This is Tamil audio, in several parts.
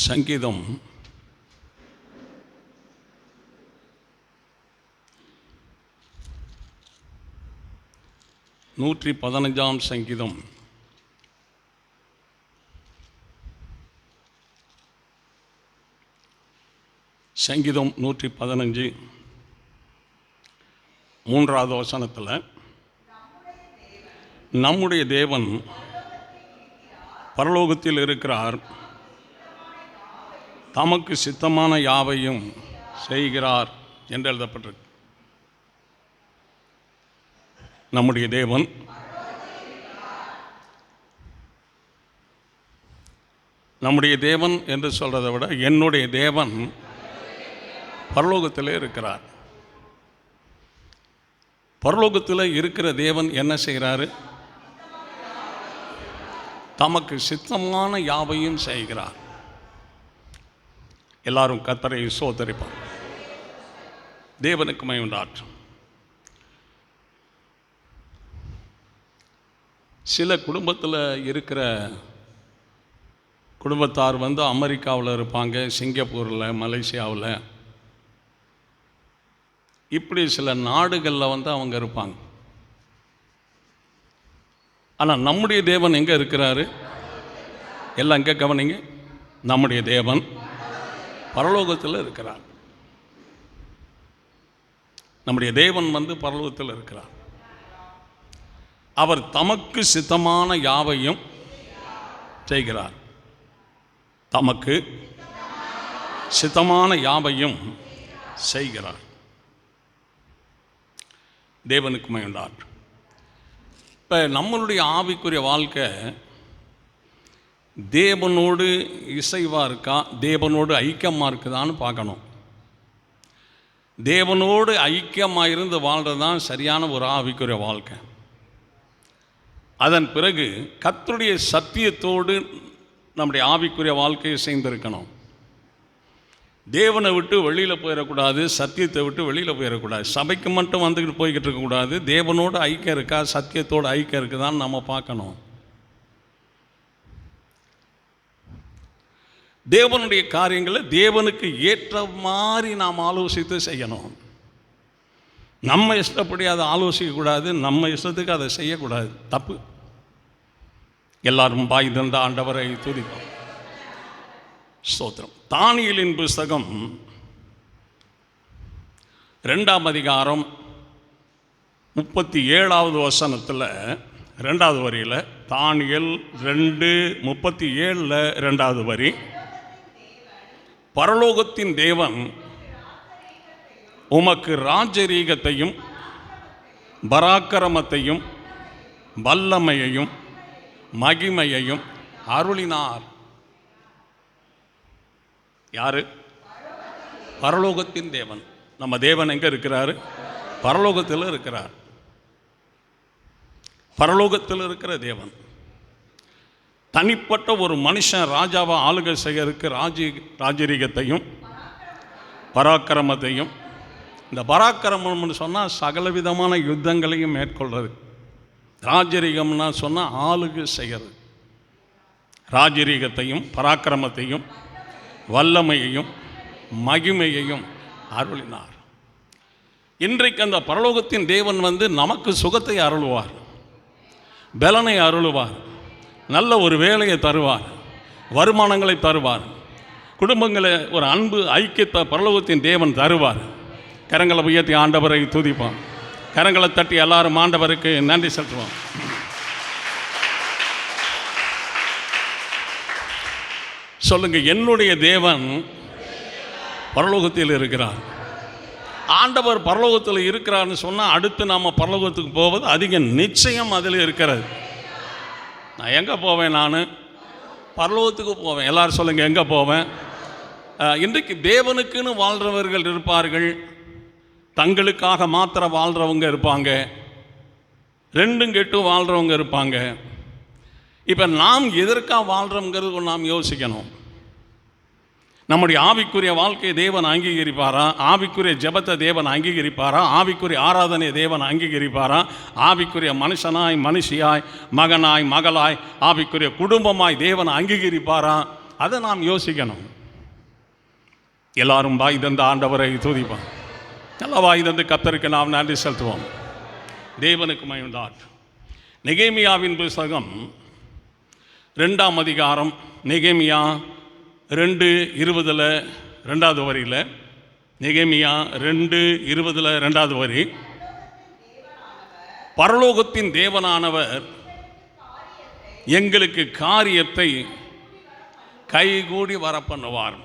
சங்கீதம் 115 சங்கீதம் சங்கீதம் 115 3வது வசனத்தில் நம்முடைய தேவன் பரலோகத்தில் இருக்கிறார், தமக்கு சித்தமான யாவையும் செய்கிறார் என்று எழுதப்பட்டிருக்கு. நம்முடைய தேவன் என்று சொல்கிறத விட என்னுடைய தேவன் பரலோகத்தில் இருக்கிறார். பரலோகத்தில் இருக்கிற தேவன் என்ன செய்கிறாரு? தமக்கு சித்தமான யாவையும் செய்கிறார். எல்லாரும் கர்த்தரை ஸ்தோத்திரிப்பார். தேவனுக்கு மகிமை உண்டாகட்டும். சில குடும்பத்தில் இருக்கிற குடும்பத்தார் அமெரிக்காவில் இருப்பாங்க, சிங்கப்பூரில், மலேசியாவில், இப்படி சில நாடுகளில் அவங்க இருப்பாங்க. ஆனால் நம்முடைய தேவன் எங்கே இருக்கிறாரு? எல்லாம் எங்கே கவனிங்க. நம்முடைய தேவன் பரலோகத்தில் இருக்கிறார். நம்முடைய தேவன் பரலோகத்தில் இருக்கிறார். அவர் தமக்கு சித்தமான யாவையும் செய்கிறார். தமக்கு சித்தமான யாவையும் செய்கிறார். தேவனுக்கு மகிமை உண்டாகட்டும். இப்போ நம்மளுடைய ஆவிக்குரிய வாழ்க்கை தேவனோடு இசைவாக இருக்கா, தேவனோடு ஐக்கியமாக இருக்குதான்னு பார்க்கணும். தேவனோடு ஐக்கியமாக இருந்து வாழ்கிறது தான் சரியான ஒரு ஆவிக்குரிய வாழ்க்கை. அதன் பிறகு கர்த்தருடைய சத்தியத்தோடு நம்முடைய ஆவிக்குரிய வாழ்க்கையை சேர்ந்திருக்கணும். தேவனை விட்டு வெளியில் போயிடக்கூடாது, சத்தியத்தை விட்டு வெளியில் போயிடக்கூடாது. சபைக்கு மட்டும் வந்துக்கிட்டு போய்கிட்டு இருக்கக்கூடாது. தேவனோடு ஐக்கியம் இருக்கா, சத்தியத்தோடு ஐக்கியம் இருக்குதான்னு நம்ம பார்க்கணும். தேவனுடைய காரியங்களை தேவனுக்கு ஏற்ற மாதிரி நாம் ஆலோசித்து செய்யணும். நம்ம இஷ்டப்படி அதை ஆலோசிக்கக்கூடாது, நம்ம இஷ்டத்துக்கு அதை செய்யக்கூடாது. தப்பு. எல்லாரும் பாய் தந்த ஆண்டவரை துதிப்போம். ஸ்தோத்திரம். தானியேலின் புஸ்தகம் 2ஆம் அதிகாரம் 37வது வசனத்தில் 2வது வரியில், தானியேல் 2:37 2வது வரி, பரலோகத்தின் தேவன் உமக்கு ராஜரீகத்தையும் பராக்கிரமத்தையும் வல்லமையையும் மகிமையையும் அருளினார். யாரு? பரலோகத்தின் தேவன். நம்ம தேவன் எங்கே இருக்கிறாரு? பரலோகத்தில் இருக்கிறார். பரலோகத்தில் இருக்கிற தேவன் தனிப்பட்ட ஒரு மனுஷன் ராஜாவை ஆளுகை செய்யறதுக்கு ராஜரீகத்தையும் பராக்கிரமத்தையும், இந்த பராக்கிரமம்னு சொன்னால் சகலவிதமான யுத்தங்களையும் மேற்கொள்வது. ராஜரீகம்னா சொன்னால் ஆளுகை செய்கிறது. ராஜரீகத்தையும் பராக்கிரமத்தையும் வல்லமையையும் மகிமையையும் அருளினார். இன்றைக்கு அந்த பரலோகத்தின் தேவன் நமக்கு சுகத்தை அருளுவார், பலனை அருளுவார், நல்ல ஒரு வேலையை தருவார், வருமானங்களை தருவார், குடும்பங்களை ஒரு அன்பு ஐக்கியத்தை பரலோகத்தின் தேவன் தருவார். கரங்களை உயர்த்தி ஆண்டவரை துதிப்போம். கரங்களை தட்டி எல்லாரும் ஆண்டவருக்கு நன்றி செலுத்துவோம். சொல்லுங்க, என்னுடைய தேவன் பரலோகத்தில் இருக்கிறார். ஆண்டவர் பரலோகத்தில் இருக்கிறார்னு சொன்னால் அடுத்து நாம் பரலோகத்துக்கு போவது அதிக நிச்சயம் அதில் இருக்கிறது. நான் எங்கே போவேன்? நான் பரலோகத்துக்கு போவேன். எல்லாரும் சொல்லுங்கள், எங்கே போவேன்? இன்றைக்கு தேவனுக்குன்னு வாழ்கிறவர்கள் இருப்பார்கள், தங்களுக்காக மாத்திரம் வாழ்கிறவங்க இருப்பாங்க, ரெண்டும் கெட்டும் வாழ்கிறவங்க இருப்பாங்க. இப்போ நாம் எதற்காக வாழ்கிறோங்கிறது நாம் யோசிக்கணும். நம்முடைய ஆவிக்குரிய வாழ்க்கையை தேவன் அங்கீகரிப்பாரா? ஆவிக்குரிய ஜெபத்தை தேவன் அங்கீகரிப்பாரா? ஆவிக்குரிய ஆராதனை தேவன் அங்கீகரிப்பாரா? ஆவிக்குரிய மனுஷனாய், மனுஷியாய், மகனாய், மகளாய், ஆவிக்குரிய குடும்பமாய் தேவன் அங்கீகரிப்பாரா? அதை நாம் யோசிக்கணும். எல்லாரும் வாய் தந்த ஆண்டவரை துதிப்போம். நல்லா வாய் தந்து கர்த்தருக்கு நாம் நன்றி செலுத்துவோம். தேவனுக்கு மகிமை. நெகேமியாவின் புத்தகம் 2ஆம் அதிகாரம், நெகேமியா 2:20 2வது வரியில், நெகேமியா 2:20 2வது வரி, பரலோகத்தின் தேவனானவர் எங்களுக்கு காரியத்தை கைகூடி வர பண்ணுவார்.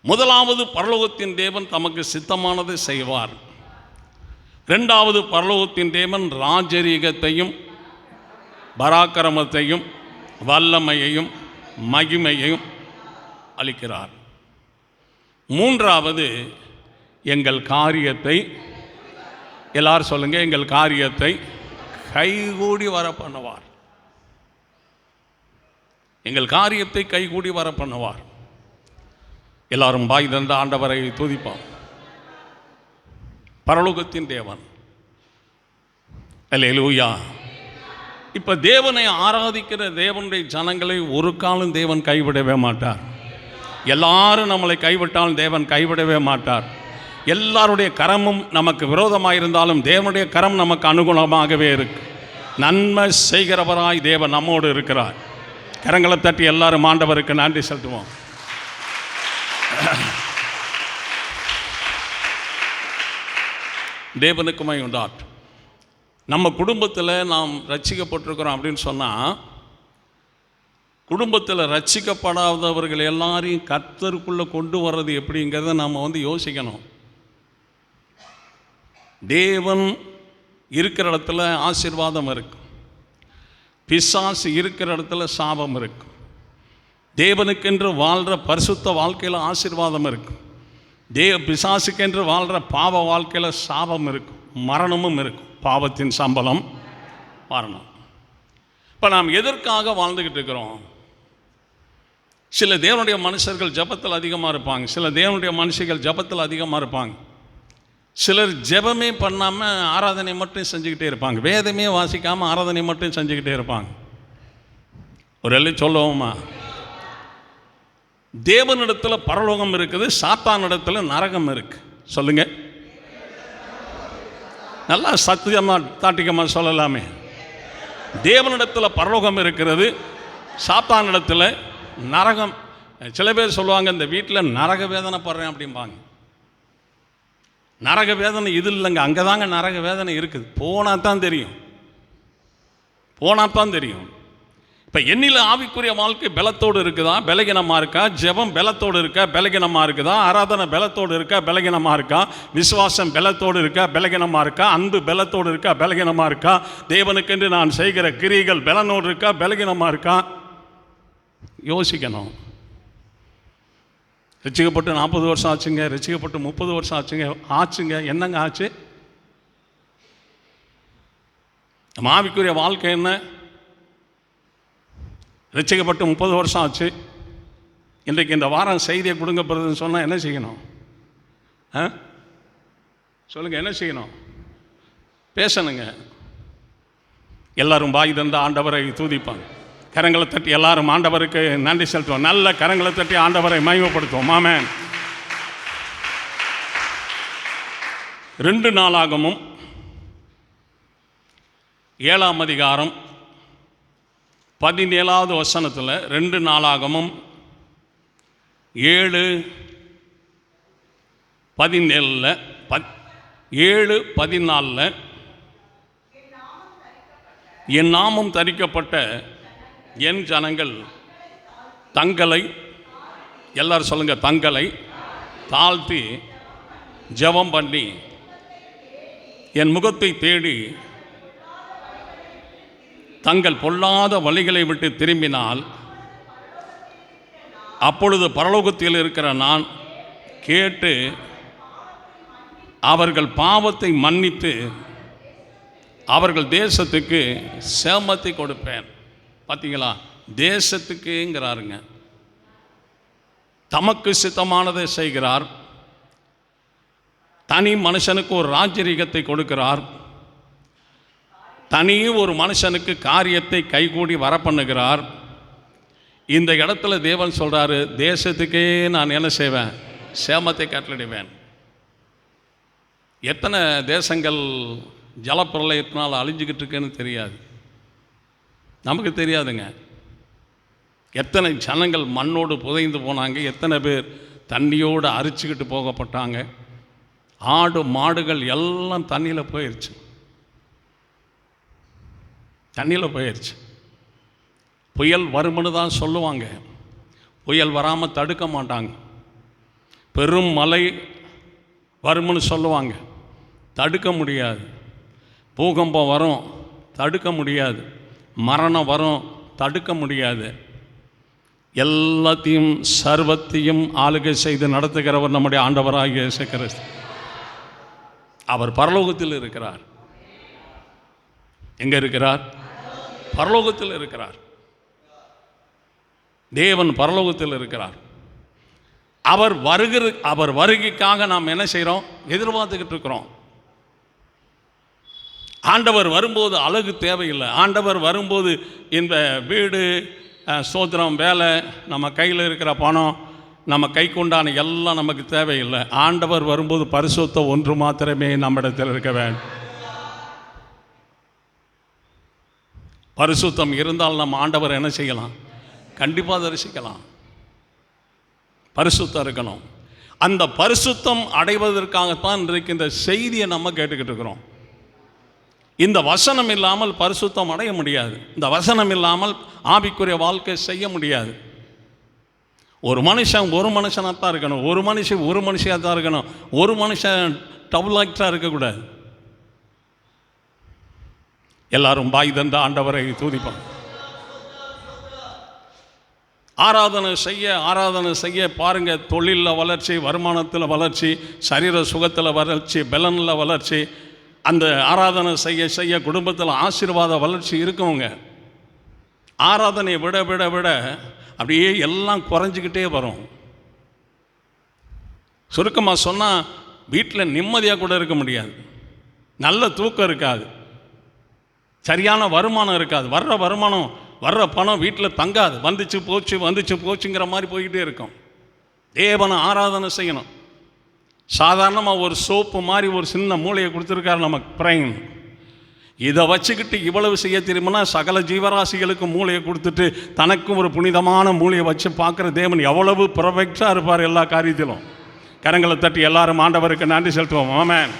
முதலாவது, பரலோகத்தின் தேவன் தமக்கு சித்தமானதை செய்வார். 2வது, பரலோகத்தின் தேவன் ராஜரீகத்தையும் பராக்கிரமத்தையும் வல்லமையையும் மகிமையையும் அளிக்கிறார். 3வது, எங்கள் காரியத்தை, எல்லாரும் சொல்லுங்க, எங்கள் காரியத்தை கைகூடி வர பண்ணுவார். எங்கள் காரியத்தை கைகூடி வர பண்ணுவார். எல்லாரும் வாய் தந்த ஆண்டவரை துதிப்போம். பரலோகத்தின் தேவன். அல்லேலூயா. இப்போ தேவனை ஆராதிக்கிற தேவனுடைய ஜனங்களை ஒரு காலம் தேவன் கைவிடவே மாட்டார். எல்லாரும் நம்மளை கைவிட்டாலும் தேவன் கைவிடவே மாட்டார். எல்லாருடைய கரமும் நமக்கு விரோதமாக இருந்தாலும் தேவனுடைய கரம் நமக்கு அனுகூலமாகவே இருக்கு. நன்மை செய்கிறவராய் தேவன் நம்மோடு இருக்கிறார். கரங்களை தட்டி எல்லாரும் ஆண்டவருக்கு நன்றி செலுத்துவோம். தேவனுக்கு மகிமை உண்டாகட்டும். நம்ம குடும்பத்தில் நாம் ரட்சிக்கப்பட்டிருக்கிறோம் அப்படின்னு சொன்னால், குடும்பத்தில் ரட்சிக்கப்படாதவர்கள் எல்லாரையும் கர்த்தருக்குள்ளே கொண்டு வர்றது எப்படிங்கிறத நாம் யோசிக்கணும். தேவன் இருக்கிற இடத்துல ஆசீர்வாதம் இருக்கும், பிசாசு இருக்கிற இடத்துல சாபம் இருக்கும். தேவனுக்கென்று வாழ்கிற பரிசுத்த வாழ்க்கையில் ஆசீர்வாதம் இருக்கும். பிசாசுக்கென்று வாழ்கிற பாவ வாழ்க்கையில் சாபம் இருக்கும், மரணமும் இருக்கும். பாவத்தின் சம்பளம் மரணம். இப்போ நாம் எதற்காக வாழ்ந்துக்கிட்டு இருக்கிறோம்? சில தேவனுடைய மனுஷர்கள் ஜபத்தில் அதிகமாக இருப்பாங்க, சில தேவனுடைய மனுஷர்கள் ஜபத்தில் அதிகமாக இருப்பாங்க. சிலர் ஜெபமே பண்ணாமல் ஆராதனை மட்டும் செஞ்சுக்கிட்டே இருப்பாங்க, வேதமே வாசிக்காமல் ஆராதனை மட்டும் செஞ்சுக்கிட்டே இருப்பாங்க. ஒரு எல்லாம் சொல்லுவோமா? தேவனிடத்தில் பரலோகம் இருக்குது, சாத்தானிடத்தில் நரகம் இருக்குது. சொல்லுங்க, நல்லா சத்தியமாக தாட்டிக்கமாக சொல்லலாமே. தேவனிடத்தில் பரலோகம் இருக்கிறது, சாத்தானிடத்தில் நரகம். சில பேர் சொல்லுவாங்க, இந்த வீட்டில் நரக வேதனை படுறேன் அப்படிம்பாங்க. நரக வேதனை இது இல்லைங்க, அங்கே தாங்க நரக வேதனை இருக்குது. போனால் தான் தெரியும், போனால் தான் தெரியும். இப்போ என்னில் ஆவிக்குரிய வாழ்க்கை பலத்தோடு இருக்குதா, பலகீனமாக இருக்கா? ஜெபம் பலத்தோடு இருக்கா, பலகீனமாக இருக்குதா? ஆராதனை பலத்தோடு இருக்கா, பலகீனமாக இருக்கா? விசுவாசம் பலத்தோடு இருக்கா, பலகீனமாக இருக்கா? அன்பு பலத்தோடு இருக்கா, பலகீனமாக இருக்கா? தேவனுக்கென்று நான் செய்கிற கிரியைகள் பலனோடு இருக்கா, பலகீனமாக இருக்கா? யோசிக்கணும். ரட்சிக்கப்பட்டு 40 வருஷம் ஆச்சுங்க, ரட்சிக்கப்பட்டு 30 வருஷம் ஆச்சுங்க. என்னங்க ஆச்சு? நம்ம ஆவிக்குரிய வாழ்க்கை என்ன? ரட்சிக்கப்பட்டு 30 வருஷம் ஆச்சு. இன்றைக்கு இந்த வாரம் செய்தியை கொடுங்கப்படுறதுன்னு சொன்னால் என்ன செய்யணும்? சொல்லுங்கள், என்ன செய்யணும்? பேசணுங்க. எல்லாரும் வாய் தந்த ஆண்டவரை துதிப்பாங்க. கரங்களை தட்டி எல்லாரும் ஆண்டவருக்கு நன்றி செலுத்துவோம். நல்ல கரங்களை தட்டி ஆண்டவரை மகிமைப்படுத்துவோம். ஆமென். 2 நாளாகமும் 7ஆம் அதிகாரம் 17வது வசனத்தில், 2 நாளாகமும் 7:17 7:14 என் நாமம் தரிக்கப்பட்ட என் ஜனங்கள் தங்களை, எல்லாரும் சொல்லுங்க, தங்களை தாழ்த்தி ஜெபம் பண்ணி என் முகத்தை தேடி தங்கள் பொல்லாத வழிகளை விட்டு திரும்பினால் அப்பொழுது பரலோகத்தில் இருக்கிற நான் கேட்டு அவர்கள் பாவத்தை மன்னித்து அவர்கள் தேசத்துக்கு சேமத்தை கொடுப்பேன். பார்த்தீங்களா? தேசத்துக்குங்கிறாருங்க. தமக்கு சித்தமானதை செய்கிறார். தனி மனுஷனுக்கு ஒரு ராஜரீகத்தை கொடுக்கிறார். தனி ஒரு மனுஷனுக்கு காரியத்தை கைகூடி வர பண்ணுகிறார். இந்த இடத்துல தேவன் சொல்கிறாரு, தேசத்துக்கே நான் என்ன செய்வேன்? சேமத்தை கட்டளிடுவேன். எத்தனை தேசங்கள் ஜலப்பிரளயத்தினால் அழிஞ்சிக்கிட்டு இருக்குன்னு தெரியாது, நமக்கு தெரியாதுங்க. எத்தனை ஜனங்கள் மண்ணோடு புதைந்து போனாங்க, எத்தனை பேர் தண்ணியோடு அரிச்சுக்கிட்டு போகப்பட்டாங்க. ஆடு மாடுகள் எல்லாம் தண்ணியில் போயிடுச்சு, தண்ணியில் போயிடுச்சு. புயல் வரும்னு தான் சொல்லுவாங்க, புயல் வராமல் தடுக்க மாட்டாங்க. பெரும் மழை வரும்னு சொல்லுவாங்க, தடுக்க முடியாது. பூகம்பம் வரும், தடுக்க முடியாது. மரணம் வரும், தடுக்க முடியாது. எல்லாத்தையும் சர்வத்தையும் ஆளுகை செய்து நடத்துகிறவர் நம்முடைய ஆண்டவராகிய இயேசு கிறிஸ்து. அவர் பரலோகத்தில் இருக்கிறார். எங்கே இருக்கிறார்? பரலோகத்தில் இருக்கிறார். தேவன் பரலோகத்தில் இருக்கிறார். அவர் வருகைக்காக நாம் என்ன செய்கிறோம்? எதிர்பார்த்துக்கிட்டு இருக்கிறோம். ஆண்டவர் வரும்போது அழகு தேவையில்லை. ஆண்டவர் வரும்போது இந்த வீடு, சோத்திரம், வேலை, நம்ம கையில் இருக்கிற பணம், நம்ம கைக்குண்டான எல்லாம் நமக்கு தேவையில்லை. ஆண்டவர் வரும்போது பரிசுத்தம் ஒன்று மாத்திரமே நம்மிடத்தில் இருக்க வேண்டும். பரிசுத்தம் இருந்தால் நம்ம ஆண்டவர் என்ன செய்யலாம்? கண்டிப்பாக தரிசிக்கலாம். பரிசுத்தம் இருக்கணும். அந்த பரிசுத்தம் அடைவதற்காகத்தான் இன்றைக்கு இந்த செய்தியை நம்ம கேட்டுக்கிட்டு இருக்கிறோம். இந்த வசனம் இல்லாமல் பரிசுத்தம் அடைய முடியாது. இந்த வசனம் இல்லாமல் ஆவிக்குரிய வாழ்க்கை செய்ய முடியாது. ஒரு மனுஷன் ஒரு மனுஷனாக தான் இருக்கணும், ஒரு மனுஷன் ஒரு மனுஷியாக தான் இருக்கணும். ஒரு மனுஷன் டபுளாக்டாக இருக்கக்கூடாது. எல்லாரும் பாய் தந்த ஆண்டவரை துதிப்பாங்க. ஆராதனை செய்ய பாருங்கள். தொழிலில் வளர்ச்சி, வருமானத்தில் வளர்ச்சி, சரீர சுகத்தில் வளர்ச்சி, பலனில் வளர்ச்சி. அந்த ஆராதனை செய்ய குடும்பத்தில் ஆசீர்வாத வளர்ச்சி இருக்குங்க. ஆராதனையை விட விட விட அப்படியே எல்லாம் குறைஞ்சிக்கிட்டே வரும். சுருக்கமாக சொன்னால் வீட்டில் நிம்மதியாக கூட இருக்க முடியாது, நல்ல தூக்கம் இருக்காது, சரியான வருமானம் இருக்காது. வர்ற பணம் வீட்டில் தங்காது. வந்துச்சு போச்சுங்கிற மாதிரி போய்கிட்டே இருக்கும். தேவனை ஆராதனை செய்யணும். சாதாரணமாக ஒரு சோப்பு மாதிரி ஒரு சின்ன மூளையை கொடுத்துருக்காரு நமக்கு, பிரைன். இதை வச்சுக்கிட்டு இவ்வளவு செய்ய தெரியுமானா சகல ஜீவராசிகளுக்கு மூளையை கொடுத்துட்டு தனக்கும் ஒரு புனிதமான மூளையை வச்சு பார்க்குற தேவன் எவ்வளவு பர்ஃபெக்டாக இருப்பார் எல்லா காரியத்திலும். கரங்களை தட்டி எல்லாரும் ஆண்டவருக்கு நன்றி செலுத்துவோம். ஆமென்.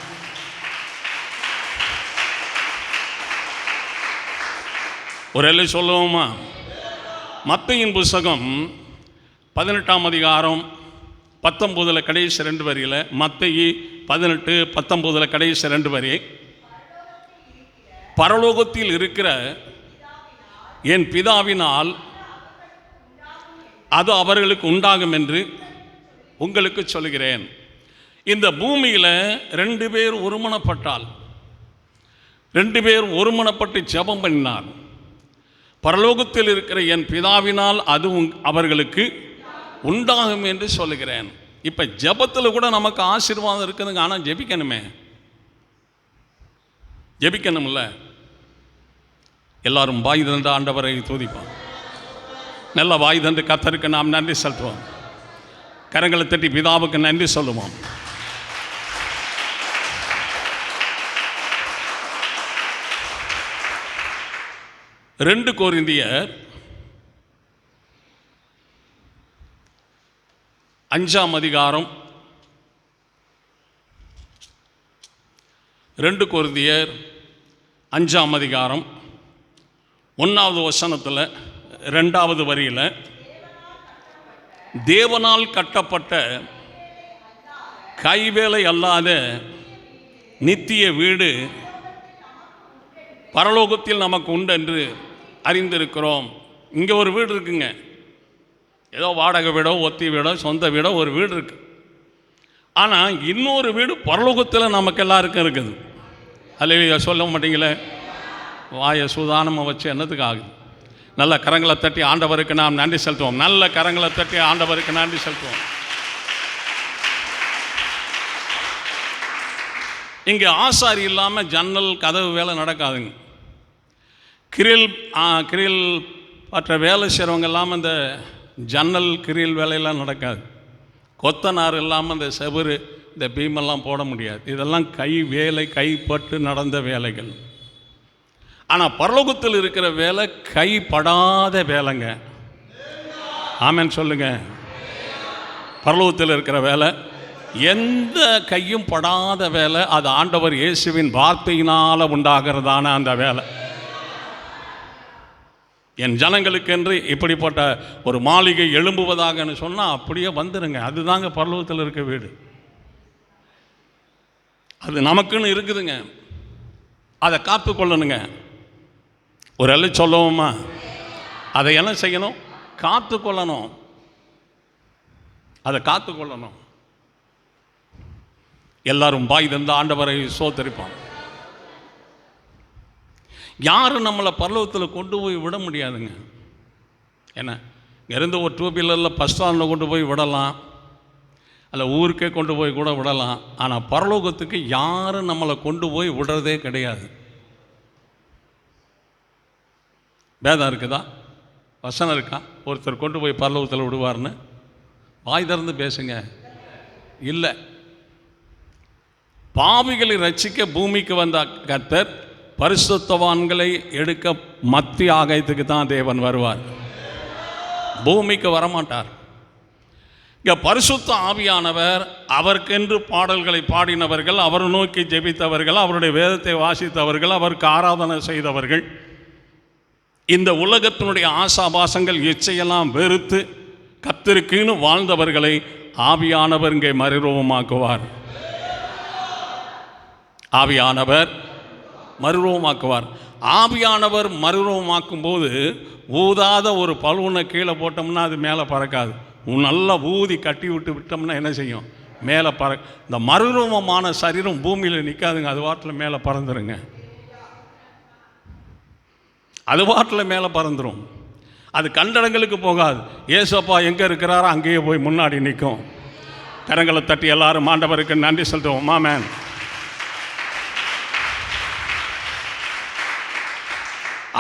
ஒரு எல்லை சொல்லுவோமா? மத்தேயின் புத்தகம் 18ஆம் அதிகாரம் 19 கடைசி 2 வரியில், மத்தேயு 18:19 கடைசி 2 வரி, பரலோகத்தில் இருக்கிற என் பிதாவினால் அது அவர்களுக்கு உண்டாகும் என்று உங்களுக்கு சொல்கிறேன். இந்த பூமியில் 2 பேர் ஒருமனப்பட்டால், 2 பேர் ஒருமனப்பட்டு ஜெபம் பண்ணினார், பரலோகத்தில் இருக்கிற என் பிதாவினால் அது அவர்களுக்கு உண்டாகும் என்று சொல்லுகிறேன். இப்போ ஜெபத்தில் கூட நமக்கு ஆசீர்வாதம் இருக்குதுங்க. ஆனால் ஜெபிக்கணும்ல. எல்லாரும் வாய் தந்து ஆண்டவரை துதிப்போம். நல்ல வாய் தந்து கர்த்தருக்கு நாம் நன்றி செலுத்துவோம். கரங்களை தட்டி பிதாவுக்கு நன்றி சொல்லுவோம். ரெண்டு கொரிந்தியர் 5ஆம் அதிகாரம் 2 கொரிந்தியர் 5ஆம் அதிகாரம் 1வது வசனத்தில் 2வது வரியில், தேவனால் கட்டப்பட்ட கைவேலை அல்லாத நித்திய வீடு பரலோகத்தில் நமக்கு உண்டு என்று அறிந்திருக்கிறோம். இங்கே ஒரு வீடு இருக்குங்க. ஏதோ வாடகை வீடோ, ஒத்தி வீடோ, சொந்த வீடோ ஒரு வீடு இருக்குது. ஆனால் இன்னொரு வீடு பரலோகத்தில் நமக்கு எல்லாருக்கும் இருக்குது. அல்லேலூயா சொல்ல மாட்டீங்களே? வாயை சூதானமாக வச்சு என்னத்துக்கு ஆகுது? நல்ல கரங்களை தட்டி ஆண்டவருக்கு நாம் நன்றி செலுத்துவோம். நல்ல கரங்களை தட்டி ஆண்டவருக்கு நன்றி செலுத்துவோம். இங்கே ஆசாரி இல்லாமல் ஜன்னல் கதவு வேலை நடக்காதுங்க. கிரில் மற்ற வேலை செய்கிறவங்க இல்லாமல் இந்த ஜன்னல் கிரில் வேலையெல்லாம் நடக்காது. கொத்தனார் இல்லாமல் இந்த செவுரு இந்த பீமெல்லாம் போட முடியாது. இதெல்லாம் கை வேலை, கைப்பட்டு நடந்த வேலைகள். ஆனால் பரலோகத்தில் இருக்கிற வேலை கைப்படாத வேலைங்க. ஆமென் சொல்லுங்க. பரலோகத்தில் இருக்கிற வேலை எந்த கையும் படாத வேலை. அது ஆண்டவர் இயேசுவின் வார்த்தையினால் உண்டாகிறதான அந்த வேலை. என் ஜனங்களுக்கென்று இப்படிப்பட்ட ஒரு மாளிகை எழும்புவதாகன்னு சொன்னால் அப்படியே வந்துடுங்க. அதுதாங்க பரலோகத்தில் இருக்க வீடு. அது நமக்குன்னு இருக்குதுங்க. அதை காத்து கொள்ளணுங்க. ஒரு எல்லை சொல்லுவோமா? அதை என்ன செய்யணும்? காத்து கொள்ளணும். அதை காத்து கொள்ளணும். எல்லாரும் பாய் தந்த ஆண்டவரை சோத்தரிப்பான். யாரும் நம்மளை பரலோகத்தில் கொண்டு போய் விட முடியாதுங்க. என்ன இருந்து ஒரு 2 வீலரில் பஸ் ஸ்டாண்டில் கொண்டு போய் விடலாம், அல்ல ஊருக்கே கொண்டு போய் கூட விடலாம். ஆனால் பரலோகத்துக்கு யாரும் நம்மளை கொண்டு போய் விடுறதே கிடையாது. வேதம் இருக்குதா? வசனம் இருக்கா? ஒருத்தர் கொண்டு போய் பரலோகத்தில் விடுவார்னு? வாய் திறந்து பேசுங்க. இல்லை. பாவிகளை ரட்சிக்க பூமிக்கு வந்த கர்த்தர் பரிசுத்தவான்களை எடுக்க மத்திய ஆகாயத்துக்கு தான் தேவன் வருவார். பூமிக்கு வரமாட்டார். இங்கே பரிசுத்த ஆவியானவர் அவருக்கென்று பாடல்களை பாடினவர்கள், அவர் நோக்கி ஜெபித்தவர்கள், அவருடைய வேதத்தை வாசித்தவர்கள், அவருக்கு ஆராதனை செய்தவர்கள், இந்த உலகத்தினுடைய ஆசாபாசங்கள் இச்சையெல்லாம் வெறுத்து கர்த்தருக்குன்னு வாழ்ந்தவர்களை ஆவியானவர் இங்கே மறுரூபமாக்குவார். ஆவியானவர் மறுரூபமாக்குவார். ஆவியானவர் மறுரூபமாக்கும் போது ஊதாத ஒரு பலூனை கீழே போட்டோம்னா அது மேலே பறக்காது. நல்லா ஊதி கட்டி விட்டோம்னா என்ன செய்யும்? மேலே இந்த மறுரூபமான சரீரம் பூமியில் நிற்காதுங்க. அது வாட்டில் மேலே பறந்துருங்க. அது வாட்டில் மேலே பறந்துடும். அது கண்டடங்களுக்கு போகாது. ஏசப்பா எங்கே இருக்கிறாரோ அங்கேயே போய் முன்னாடி நிற்கும். கரங்களை தட்டி எல்லாரும் ஆண்டவருக்கு நன்றி செலுத்துவோம். ஆமென்.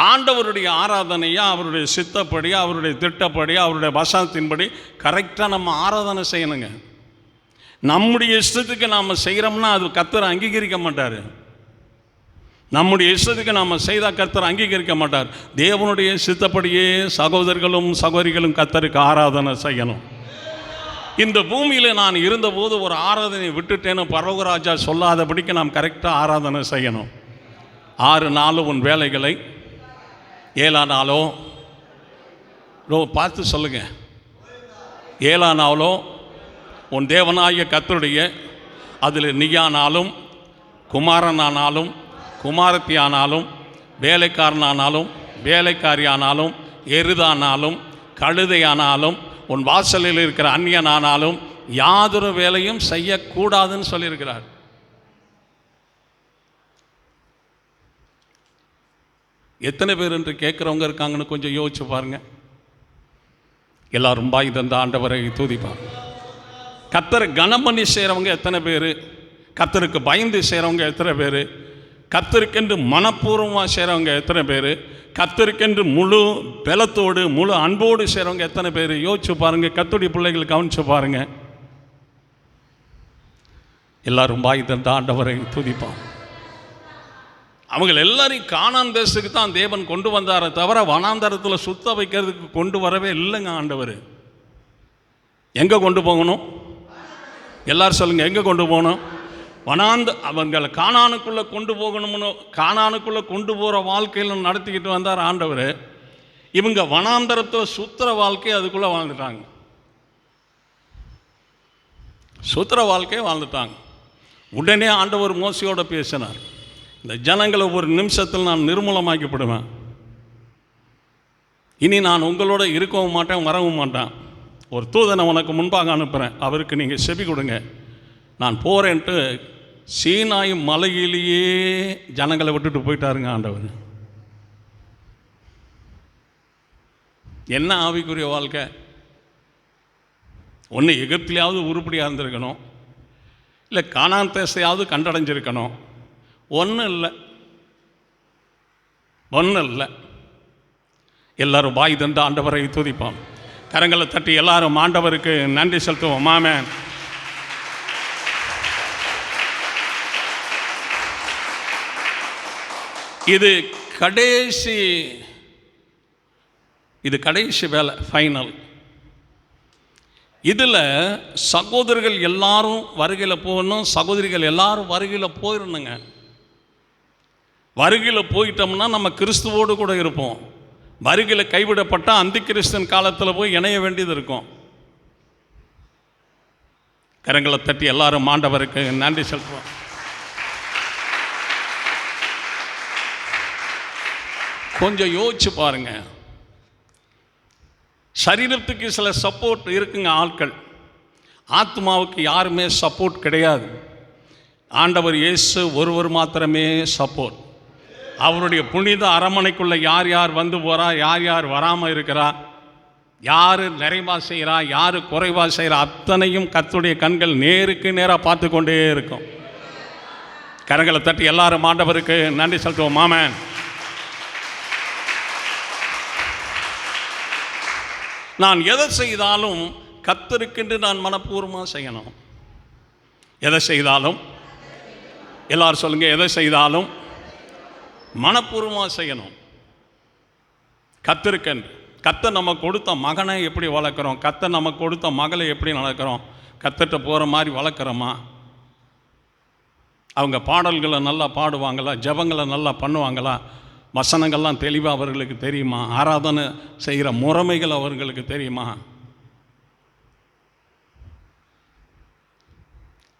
ஆண்டவருடைய ஆராதனையா அவருடைய சித்தப்படி, அவருடைய திட்டப்படி, அவருடைய வசனத்தின்படி கரெக்டாக நம்ம ஆராதனை செய்யணுங்க. நம்முடைய இஷ்டத்துக்கு நாம் செய்கிறோம்னா அது கர்த்தர் அங்கீகரிக்க மாட்டார். நம்முடைய இஷ்டத்துக்கு நாம் செய்தால் கர்த்தர் அங்கீகரிக்க மாட்டார். தேவனுடைய சித்தப்படியே சகோதரர்களும் சகோதரிகளும் கர்த்தருக்கு ஆராதனை செய்யணும். இந்த பூமியில் நான் இருந்தபோது ஒரு ஆராதனை விட்டுட்டேன்னு பரலோகராஜா சொல்லாதபடிக்கு நாம் கரெக்டாக ஆராதனை செய்யணும். 6 நாள் உன் வேலைகளை 7ஆம் நாளோ பார்த்து சொல்லுங்க. 7ஆம் நாளோ உன் தேவனாகிய கர்த்தருடைய அதில் நீயானாலும் குமாரனானாலும் குமாரத்தியானாலும் வேலைக்காரனானாலும் வேலைக்காரியானாலும் எருதானாலும் கழுதையானாலும் உன் வாசலில் இருக்கிற அந்நியனானாலும் யாதொரு வேலையும் செய்யக்கூடாதுன்னு சொல்லியிருக்கிறார். எத்தனை பேர் என்று கேட்குறவங்க இருக்காங்கன்னு கொஞ்சம் யோசிச்சு பாருங்க. எல்லாரும் பாய் தந்த ஆண்டவரை துதிப்பாங்க. கர்த்தரை கனம் பண்ணி செய்கிறவங்க எத்தனை பேர்? கர்த்தருக்கு பயந்து செய்கிறவங்க எத்தனை பேர்? கர்த்தருக்கென்று மனப்பூர்வமாக செய்கிறவங்க எத்தனை பேர்? கர்த்தருக்கென்று முழு பலத்தோடு முழு அன்போடு செய்கிறவங்க எத்தனை பேர்? யோசிச்சு பாருங்கள். கர்த்தருடைய பிள்ளைகள் கவனிச்சு பாருங்கள். எல்லாரும் பாய் தந்த ஆண்டவரை துதிப்பான். அவங்க எல்லாரையும் கானான் தேசத்துக்கு தான் தேவன் கொண்டு வந்தாரே தவிர வனாந்தரத்தில் சுத்த வைக்கிறதுக்கு கொண்டு வரவே இல்லைங்க ஆண்டவர். எங்கே கொண்டு போகணும்? எல்லாரும் சொல்லுங்கள், எங்கே கொண்டு போகணும்? அவங்களை கானானுக்குள்ளே கொண்டு போகணும்னு, கானானுக்குள்ளே கொண்டு போகிற வாழ்க்கையில் நடத்திக்கிட்டு வந்தார் ஆண்டவர். இவங்க வனாந்தரத்தில் சுத்திர வாழ்க்கையை அதுக்குள்ளே வாழ்ந்துட்டாங்க. சுத்திர வாழ்க்கையை வாழ்ந்துட்டாங்க. உடனே ஆண்டவர் மோசையோடு பேசினார். இந்த ஜனங்களை ஒரு நிமிஷத்தில் நான் நிர்மூலமாக்கிப்படுவேன். இனி நான் உங்களோட இருக்கவும் மாட்டேன், வரவும் மாட்டேன். ஒரு தூதனை உனக்கு முன்பாக அனுப்புகிறேன், அவருக்கு நீங்கள் செவி கொடுங்க, நான் போகிறேன்ட்டு சீனாய் மலையிலேயே ஜனங்களை விட்டுட்டு போயிட்டாருங்க ஆண்டவர். என்ன ஆவிக்குரிய வாழ்க்கை? ஒன்று எகிப்திலேயாவது உருப்படியாக இருந்திருக்கணும், இல்லை கானான் தேசத்தையாவது கண்டடைஞ்சிருக்கணும். ஒன்றும் இல்லை. எல்லாரும் வாய் தந்து ஆண்டவரை துதிப்போம். கரங்களை தட்டி எல்லாரும் ஆண்டவருக்கு நன்றி செலுத்துவோம். ஆமென். இது கடைசி வேலை, ஃபைனல். இதில் சகோதரர்கள் எல்லாரும் வருகையில் போகணும், சகோதரிகள் எல்லாரும் வருகையில் போயிடணுங்க. வருகையில் போயிட்டோம்னா நம்ம கிறிஸ்துவோடு கூட இருப்போம். வருகையில் கைவிடப்பட்டால் அந்தி கிறிஸ்தன் காலத்தில் போய் இணைய வேண்டியது இருக்கும். கரங்களை தட்டி எல்லாரும் ஆண்டவருக்கு நன்றி செலுத்துவோம். கொஞ்சம் யோசிச்சு பாருங்க. சரீரத்துக்கு சில சப்போர்ட் இருக்குங்க, ஆட்கள். ஆத்மாவுக்கு யாருமே சப்போர்ட் கிடையாது. ஆண்டவர் இயேசு ஒருவர் மாத்திரமே சப்போர்ட். அவருடைய புனித அரமனைக்குள்ளே யார் யார் வந்து போகிறா, யார் யார் வராமல் இருக்கிறா, யார் நிறைவாக செய்கிறா, யார் குறைவாக செய்கிறா, அத்தனையும் கர்த்தருடைய கண்கள் நேருக்கு நேராக பார்த்து கொண்டே இருக்கும். கரங்களை தட்டி எல்லாரும் ஆண்டவருக்கு நன்றி செலுத்துவோம். ஆமென். நான் எதை செய்தாலும் கர்த்தருக்கென்று நான் மனப்பூர்வமாக செய்யணும். எதை செய்தாலும், எல்லாரும் சொல்லுங்கள், எதை செய்தாலும் மனப்பூர்வமாக செய்யணும் கர்த்தருக்கென்று. கர்த்தர் நமக்கு கொடுத்த மகனை எப்படி வளர்க்குறோம், கர்த்தர் நமக்கு கொடுத்த மகளை எப்படி வளர்க்குறோம், கர்த்தர்கிட்ட போகிற மாதிரி வளர்க்குறோமா? அவங்க பாடல்களை நல்லா பாடுவாங்களா, ஜெபங்களை நல்லா பண்ணுவாங்களா, வசனங்கள்லாம் தெளிவாக அவர்களுக்கு தெரியுமா, ஆராதனை செய்கிற முறைமைகள் அவர்களுக்கு தெரியுமா?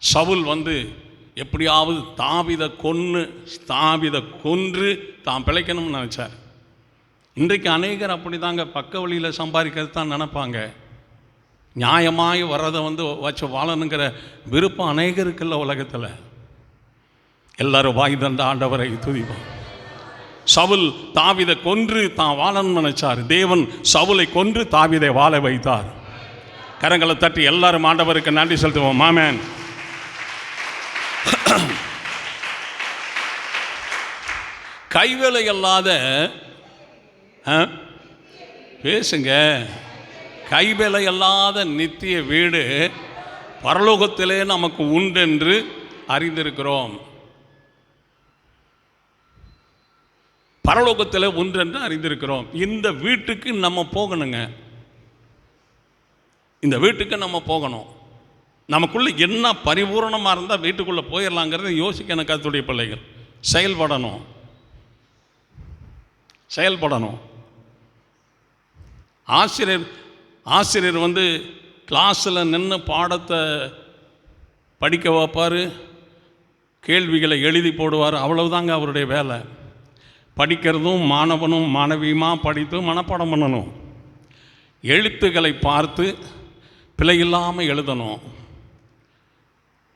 சவுல் எப்படியாவது தாவீதை கொன்று தான் பிழைக்கணும்னு நினச்சார். இன்றைக்கு அநேகர் அப்படி தாங்க, பக்க வழியில் சம்பாதிக்கிறது தான் நினைப்பாங்க. நியாயமாய் வர்றதை வச்சு வாழணுங்கிற விருப்பம் அநேகருக்குள்ள உலகத்தில். எல்லாரும் வாய் தந்த ஆண்டவரை துதிப்போம். சவுல் தாவீதை கொன்று தான் வாழணும்னு நினைச்சார். தேவன் சவுலை கொன்று தாவீதை வாழ வைத்தார். கரங்களை தட்டி எல்லாரும் ஆண்டவருக்கு நன்றி செலுத்துவோம். ஆமென். கைவேலை அல்லாத பேசுங்க, கைவேலை அல்லாத நித்திய வீடு பரலோகத்திலே நமக்கு உண்டென்று அறிந்திருக்கிறோம். பரலோகத்தில் ஒன்றென்று அறிந்திருக்கிறோம். இந்த வீட்டுக்கு நம்ம போகணுங்க. இந்த வீட்டுக்கு நம்ம போகணும். நமக்குள்ளே என்ன பரிபூரணமாக இருந்தால் வீட்டுக்குள்ளே போயிடலாங்கிறத யோசிக்கணும். கர்த்தருடைய பிள்ளைகள் செயல்படணும். ஆசிரியர் கிளாஸில் நின்று பாடத்தை படிக்க வைப்பார், கேள்விகளை எழுதி போடுவார். அவ்வளவுதாங்க அவருடைய வேலை. படிக்கிறதும் மாணவனும் மாணவியுமாக படித்து மனப்பாடம் பண்ணணும். எழுத்துக்களை பார்த்து பிழையில்லாமல் எழுதணும்.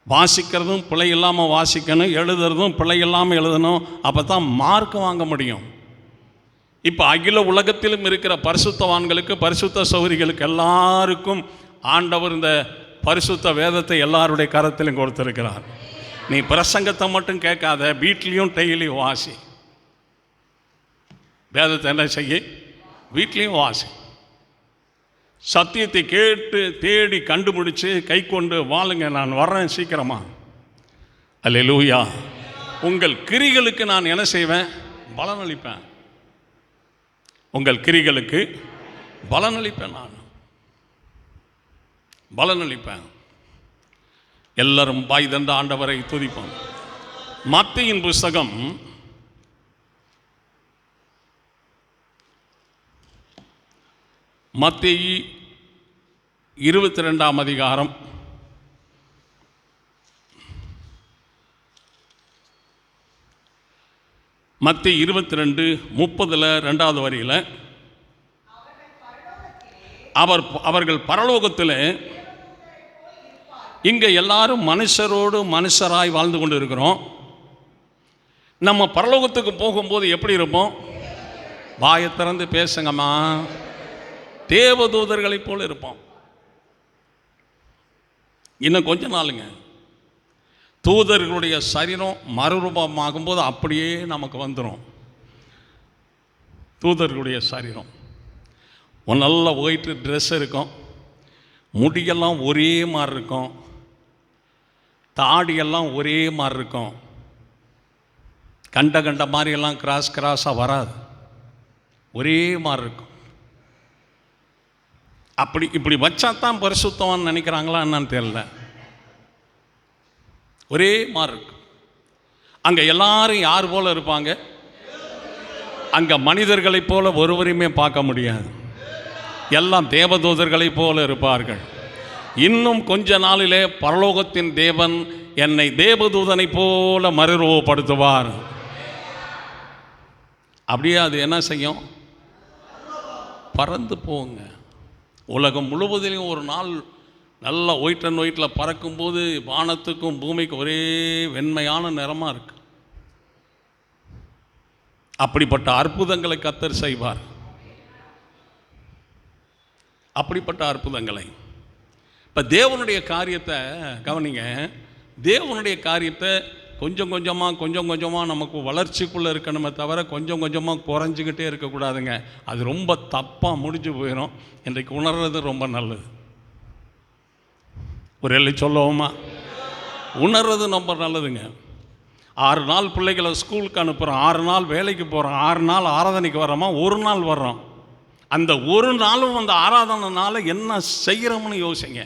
வாசிக்கிறதும் பிழை இல்லாமல் வாசிக்கணும், எழுதுறதும் பிழை இல்லாமல் எழுதணும். அப்போ தான் மார்க் வாங்க முடியும். இப்போ அகில உலகத்திலும் இருக்கிற பரிசுத்தவான்களுக்கு, பரிசுத்த சௌரிகளுக்கு எல்லாருக்கும் ஆண்டவர் இந்த பரிசுத்த வேதத்தை எல்லாருடைய கரத்திலும் கொடுத்திருக்கிறார். நீ பிரசங்கத்தை மட்டும் கேட்காத, வீட்லேயும் டெய்லியும் வாசி. வேதத்தை என்ன செய்ய, வீட்லேயும் வாசி. சத்தியத்தை கேட்டு தேடி கண்டுபிடிச்சு கை கொண்டு வாழுங்க. நான் வர்றேன் சீக்கிரமா. அல்லேலூயா. உங்கள் கிரிகளுக்கு நான் என்ன செய்வேன், பலனளிப்பேன். உங்கள் கிரிகளுக்கு பலனளிப்பேன், நான் பலனளிப்பேன். எல்லாரும் வாய் தந்த ஆண்டவரை துதிப்போம். மத்தேயின் புஸ்தகம் 22ஆம் அதிகாரம் 22:30 2வது வரியில், அவர்கள் பரலோகத்தில், இங்கே எல்லாரும் மனுஷரோடு மனுஷராய் வாழ்ந்து கொண்டு இருக்கிறோம். நம்ம பரலோகத்துக்கு போகும்போது எப்படி இருப்போம்? வாயை திறந்து பேசுங்கம்மா, தேவதூதர்களை போல் இருப்போம். இன்னும் கொஞ்ச நாளுங்க, தூதர்களுடைய சரீரம் மறுரூபமாகும்போது அப்படியே நமக்கு வந்துடும். தூதர்களுடைய சரீரம் ஒரு நல்ல ஒயிட்டு ட்ரெஸ் இருக்கும், முடியெல்லாம் ஒரே மாதிரி இருக்கும், தாடியெல்லாம் ஒரே மாதிரி இருக்கும், கண்ட மாதிரியெல்லாம் கிராஸாக வராது, ஒரே மாதிரி இருக்கும். அப்படி இப்படி வச்சா தான் பரிசுத்தம்னு நினைக்கிறாங்களா என்னன்னு தெரியல. ஒரே மாதிரி இருக்கும். அங்கே எல்லாரும் யார் போல இருப்பாங்க? அங்கே மனிதர்களைப் போல ஒருவரையுமே பார்க்க முடியாது, எல்லாம் தேவதூதர்களைப் போல இருப்பார்கள். இன்னும் கொஞ்ச நாளிலே பரலோகத்தின் தேவன் என்னை தேவதூதனை போல மறுரூபப்படுத்துவார். அப்படியே அது என்ன செய்யும்? பறந்து போங்க. உலகம் முழுவதிலும் ஒரு நாள் நல்ல ஒயிட் அண்ட் ஒயிட்டில் பறக்கும்போது வானத்துக்கும் பூமிக்கும் ஒரே வெண்மையான நிறமாக இருக்கு. அப்படிப்பட்ட அற்புதங்களை கர்த்தர் செய்வார். அப்படிப்பட்ட அற்புதங்களை. இப்போ தேவனுடைய காரியத்தை கவனிங்க. தேவனுடைய காரியத்தை கொஞ்சம் கொஞ்சமாக நமக்கு வளர்ச்சிக்குள்ளே இருக்கணுமே தவிர கொஞ்சம் கொஞ்சமாக குறைஞ்சிக்கிட்டே இருக்கக்கூடாதுங்க. அது ரொம்ப தப்பாக முடிஞ்சு போயிடும். இன்றைக்கு உணர்றது ரொம்ப நல்லது. ஒரு எல்லை சொல்லவுமா? உணர்றது ரொம்ப நல்லதுங்க. 6 நாள் பிள்ளைகளை ஸ்கூலுக்கு அனுப்புகிறோம், 6 நாள் வேலைக்கு போகிறோம், 6 நாள் ஆராதனைக்கு வர்றோமா, ஒரு நாள் வர்றோம். அந்த ஒரு நாளும் அந்த ஆராதனைனால என்ன செய்கிறோம்னு யோசிங்க.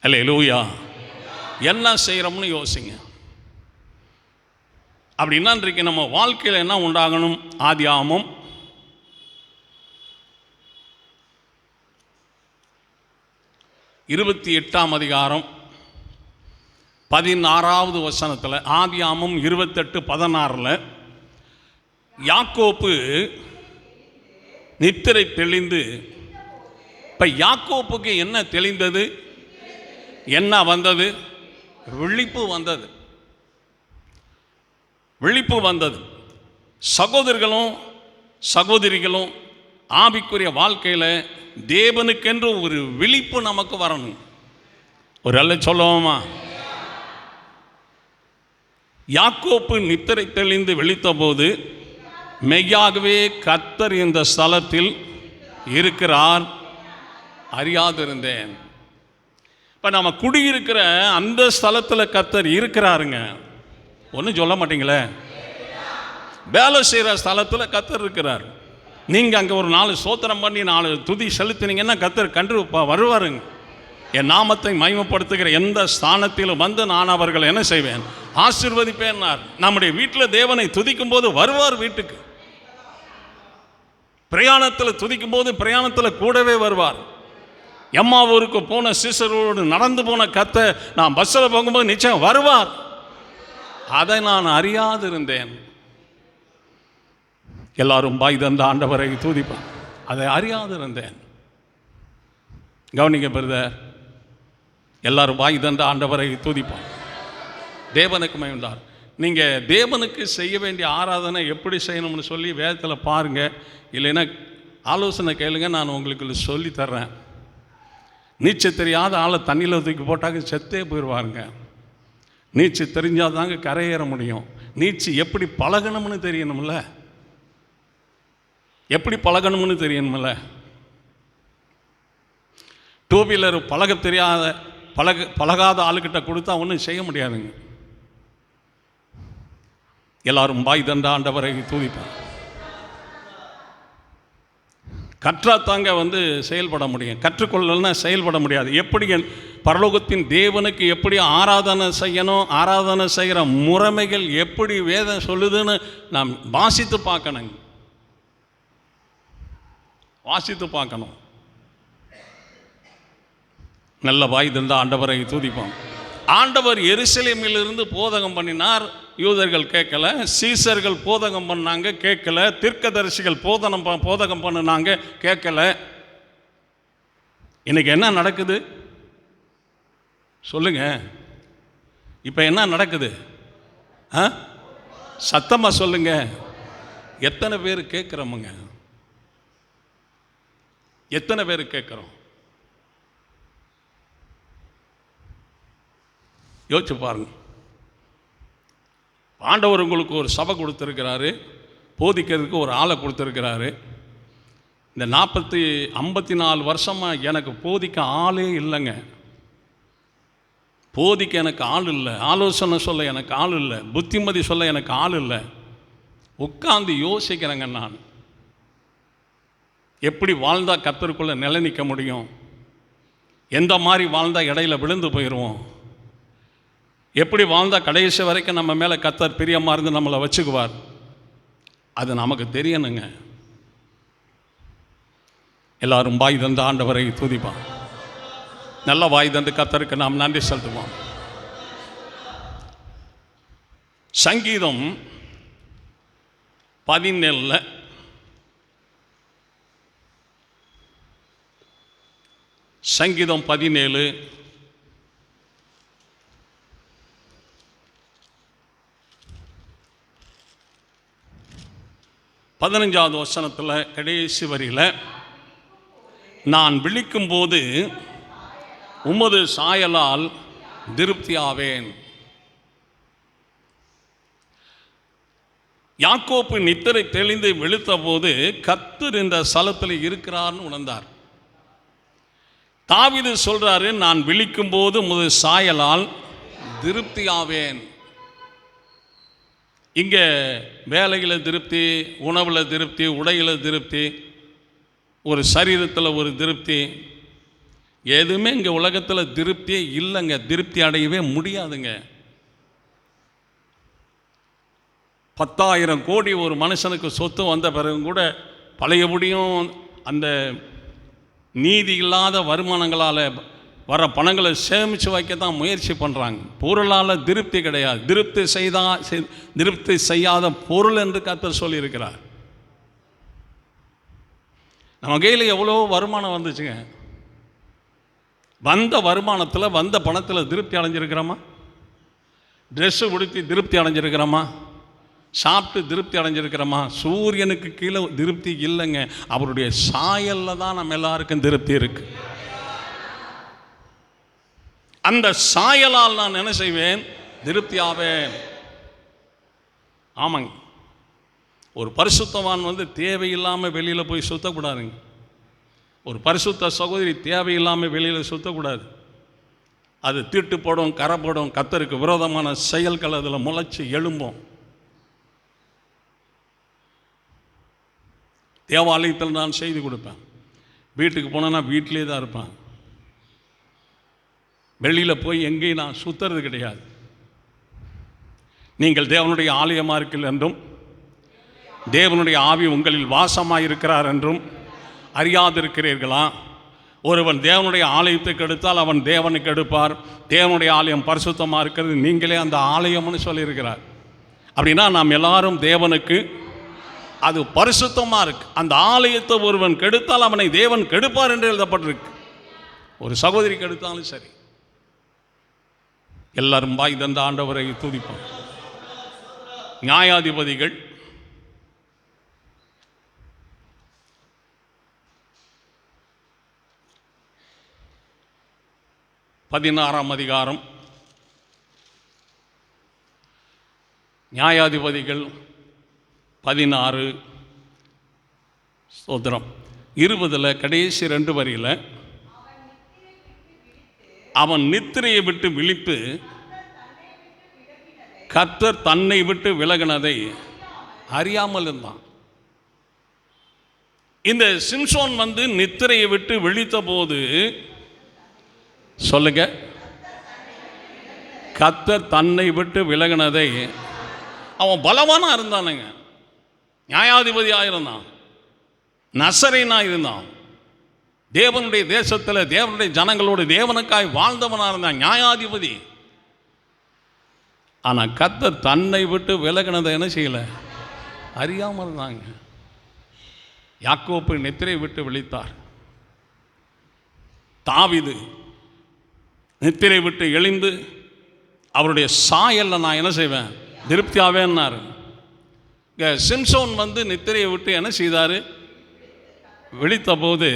அல்லேலூயா. என்ன செய்கிறோம்னு யோசிங்க. அப்படின்னா இன்றைக்கு நம்ம வாழ்க்கையில் என்ன உண்டாகணும்? ஆதியாகமம் 28ஆம் அதிகாரம் 16வது வசனத்தில், ஆதியாகமம் 28:16 யாக்கோப்பு நித்திரை தெளிந்து, இப்போ யாக்கோப்புக்கு என்ன தெளிந்தது? என்ன வந்தது? விழிப்பு வந்தது. விழிப்பு வந்தது. சகோதரர்களும் சகோதரிகளும் ஆவிக்குரிய வாழ்க்கையில் தேவனுக்கென்று ஒரு விழிப்பு நமக்கு வரணும். ஒரு அல்ல சொல்லுவோமா? யாக்கோப்பு நித்திரை தெளிந்து விழித்த போது மெய்யாகவே கர்த்தர் இந்த ஸ்தலத்தில் இருக்கிறார், அறியாதிருந்தேன். இப்போ நம்ம குடியிருக்கிற அந்த ஸ்தலத்தில் கர்த்தர் இருக்கிறாருங்க. ஒன்றும் சொல்ல மாட்டீங்களே. வேலை செய்கிற ஸ்தலத்தில் கர்த்தர் இருக்கிறார். நீங்கள் அங்கே ஒரு 4 ஸ்தோத்திரம் பண்ணி 4 துதி செலுத்தினீங்கன்னா கர்த்தர் கண்டு வருவாருங்க. என் நாமத்தை மகிமைப்படுத்துகிற எந்த ஸ்தானத்திலும் வந்து நான் அவர்களை என்ன செய்வேன்? ஆசீர்வதிப்பேன். நம்முடைய வீட்டில் தேவனை துதிக்கும் போது வருவார். வீட்டுக்கு பிரயாணத்தில் துதிக்கும் போது பிரயாணத்தில் கூடவே வருவார். எம்மாவூருக்கு போன சீசரோடு நடந்து போன கர்த்தர் நான் பஸ்ஸில் போகும்போது நிச்சயம் வருவார். அதை நான் அறியாதிருந்தேன். எல்லாரும் பாய் தந்த ஆண்டவரை துதிப்பான். அதை அறியாதிருந்தேன். கவனிக்க பிரதர், எல்லாரும் வாய் தந்த ஆண்டவரை துதிப்பான். தேவனுக்கு மகிமையுண்டார். நீங்கள் தேவனுக்கு செய்ய வேண்டிய ஆராதனை எப்படி செய்யணும்னு சொல்லி வேதத்தில் பாருங்கள். இல்லைன்னா ஆலோசனை கேளுங்க, நான் உங்களுக்கு சொல்லி தர்றேன். நீச்சல் தெரியாத ஆளை தண்ணியில் தூக்கி போட்டாங்க செத்தே போயிடுவாருங்க. நீச்சல் தெரிஞ்சால் தாங்க கரையேற முடியும். நீச்சல் எப்படி பழகணும்னு தெரியணும்ல, எப்படி பழகணும்னு தெரியணும்ல. 2 வீலர் பழகாத ஆளுக்கிட்ட கொடுத்தா ஒன்றும் செய்ய முடியாதுங்க. எல்லாரும் பாய் தண்ட ஆண்டவரை துதிப்பார். கற்றாத்தாங்க செயல்பட முடியும், கற்றுக்கொள்ளலன்னா செயல்பட முடியாது. எப்படி பரலோகத்தின் தேவனுக்கு எப்படி ஆராதனை செய்யணும், ஆராதனை செய்கிற முறைமைகள் எப்படி வேதம் சொல்லுதுன்னு நாம் வாசித்து பார்க்கணுங்க. வாசித்து பார்க்கணும். நல்ல வாய் தந்த ஆண்டவரை துதிப்போம். ஆண்டவர் எருசலேமிலிருந்து போதகம் பண்ணினார், யூதர்கள் கேட்கல. சீசர்கள் போதகம் பண்ணாங்க, கேட்கல. தீர்க்கதரிசிகள் போதகம் பண்ணினாங்க, கேட்கல. இன்னைக்கு என்ன நடக்குது சொல்லுங்க? இப்போ என்ன நடக்குது? சத்தமாக சொல்லுங்க. எத்தனை பேர் கேட்குறோமுங்க? எத்தனை பேர் கேட்குறோம்? யோசிச்சு பாருங்க. ஆண்டவர் உங்களுக்கு ஒரு சபை கொடுத்துருக்கிறாரு, போதிக்கிறதுக்கு ஒரு ஆளை கொடுத்துருக்கிறாரு. இந்த 54 வருஷமாக எனக்கு போதிக்க ஆளே இல்லைங்க. போதிக்க எனக்கு ஆள் இல்லை, ஆலோசனை சொல்ல எனக்கு ஆள் இல்லை, புத்திமதி சொல்ல எனக்கு ஆள் இல்லை. உட்கார்ந்து யோசிக்கிறேங்க. நான் எப்படி வாழ்ந்தால் கர்த்தருக்குள்ளே நிலை நிற்க முடியும், எந்த மாதிரி வாழ்ந்தால் இடையில விழுந்து போயிடுவோம், எப்படி வாழ்ந்தால் கடைசி வரைக்கும் நம்ம மேலே கர்த்தர் பிரியமாக இருந்து நம்மளை வச்சுக்குவார், அது நமக்கு தெரியணுங்க. எல்லாரும் வாய் தந்து ஆண்டவரை துதிப்பான். நல்ல வாய் தந்து கர்த்தருக்கு நாம் நன்றி செலுத்துவோம். சங்கீதம் 17 சங்கீதம் 17 15வது வசனத்தில் கடைசி வரியில், நான் விழிக்கும்போது உமது சாயலால் திருப்தியாவேன். யாக்கோப்பு நித்திரை தெளிந்து விழித்த போது கர்த்தர் இந்த ஸ்தலத்தில் இருக்கிறார்னு உணர்ந்தார். தாவீது சொல்றாரு, நான் விழிக்கும் போது உமது சாயலால் திருப்தியாவேன். இங்கே வேலையில் திருப்தி, உணவில் திருப்தி, உடையில் திருப்தி, ஒரு சரீரத்தில் ஒரு திருப்தி, எதுவுமே இங்கே உலகத்தில் திருப்தியே இல்லைங்க. திருப்தி அடையவே முடியாதுங்க. 10,000 கோடி ஒரு மனுஷனுக்கு சொத்து வந்த பிறகு கூட பழையபடியும் அந்த நீதி இல்லாத வருமானங்களால் வர பணங்களை சேமித்து வைக்க தான் முயற்சி பண்ணுறாங்க. பொருளால் திருப்தி கிடையாது. திருப்தி செய்யாத பொருள் என்று கர்த்தர் சொல்லியிருக்கிறார். நம்ம கையில் எவ்வளோ வருமானம் வந்துச்சுங்க. வந்த வருமானத்தில், வந்த பணத்தில் திருப்தி அடைஞ்சிருக்கிறோமா? ட்ரெஸ்ஸு உடுத்தி திருப்தி அடைஞ்சிருக்கிறோமா? சாப்பிட்டு திருப்தி அடைஞ்சிருக்கிறோமா? சூரியனுக்கு கீழே திருப்தி இல்லைங்க. அவருடைய சாயலில் தான் நம்ம எல்லாருக்கும் திருப்தி இருக்கு. அந்த சாயலால் நான் என்ன செய்வேன்? திருப்தியாவேன். ஆமாங்க. ஒரு பரிசுத்தவான் தேவையில்லாமல் வெளியில் போய் சுத்தக்கூடாதுங்க. ஒரு பரிசுத்த சகோதரி தேவையில்லாமல் வெளியில் சுத்தக்கூடாது. அது தீட்டுப்படும், கரைப்படும், கர்த்தருக்கு விரோதமான செயல்கள் அதில் முளைச்சி எழும்பும். தேவாலயத்தில் நான் செய்து கொடுப்பேன். வீட்டுக்கு போனேன்னா வீட்டிலே தான் இருப்பேன். வெளியில் போய் எங்கேயும் நான் சுற்றுறது கிடையாது. நீங்கள் தேவனுடைய ஆலயமாக இருக்கீர்கள் என்றும் தேவனுடைய ஆவி உங்களில் வாசமாக இருக்கிறார் என்றும் அறியாதிருக்கிறீர்களா? ஒருவன் தேவனுடைய ஆலயத்தை கெடுத்தால் அவன் தேவனுக்கு எடுப்பார். தேவனுடைய ஆலயம் பரிசுத்தமாக இருக்கிறது, நீங்களே அந்த ஆலயம்னு சொல்லியிருக்கிறார். அப்படின்னா நாம் எல்லாரும் தேவனுக்கு, அது பரிசுத்தமாக இருக்கு. அந்த ஆலயத்தை ஒருவன் கெடுத்தால் அவனை தேவன் கெடுப்பார் என்று எழுதப்பட்டிருக்கு. ஒரு சகோதரி கெடுத்தாலும் சரி. எல்லாரும் வாய் தந்த ஆண்டவரை துதிப்போம். நியாயாதிபதிகள் 16ஆம் அதிகாரம். நியாயாதிபதிகள் 16 ஸ்தோத்திரம் 20 கடைசி 2 வரியில், அவன் நித்திரையை விட்டு விழிப்பு கர்த்தர் தன்னை விட்டு விலகினதை அறியாமல் இருந்தான். இந்த சிம்சோன் நித்திரையை விட்டு விழித்த போது, சொல்லுங்க, கர்த்தர் தன்னை விட்டு விலகினதை, அவன் பலவானா இருந்தானுங்க, நியாயாதிபதியாக இருந்தான், நசரேனா இருந்தான், தேவனுடைய தேசத்தில் தேவனுடைய ஜனங்களோடு தேவனுக்காய் வாழ்ந்தவனாக இருந்தான், நியாயாதிபதி. ஆனால் கர்த்தர் தன்னை விட்டு விலகினதை என்ன செய்யலை? அறியாமல் இருந்தாங்க. யாக்கோப்பு நித்திரை விட்டு விழித்தார். தாவீது நித்திரை விட்டு எழுந்து அவருடைய சாயலில் நான் என்ன செய்வேன்? திருப்தியாவேன்னாரு. சிம்சோன் நித்திரையை விட்டு என்ன செய்தார்? விழித்த போது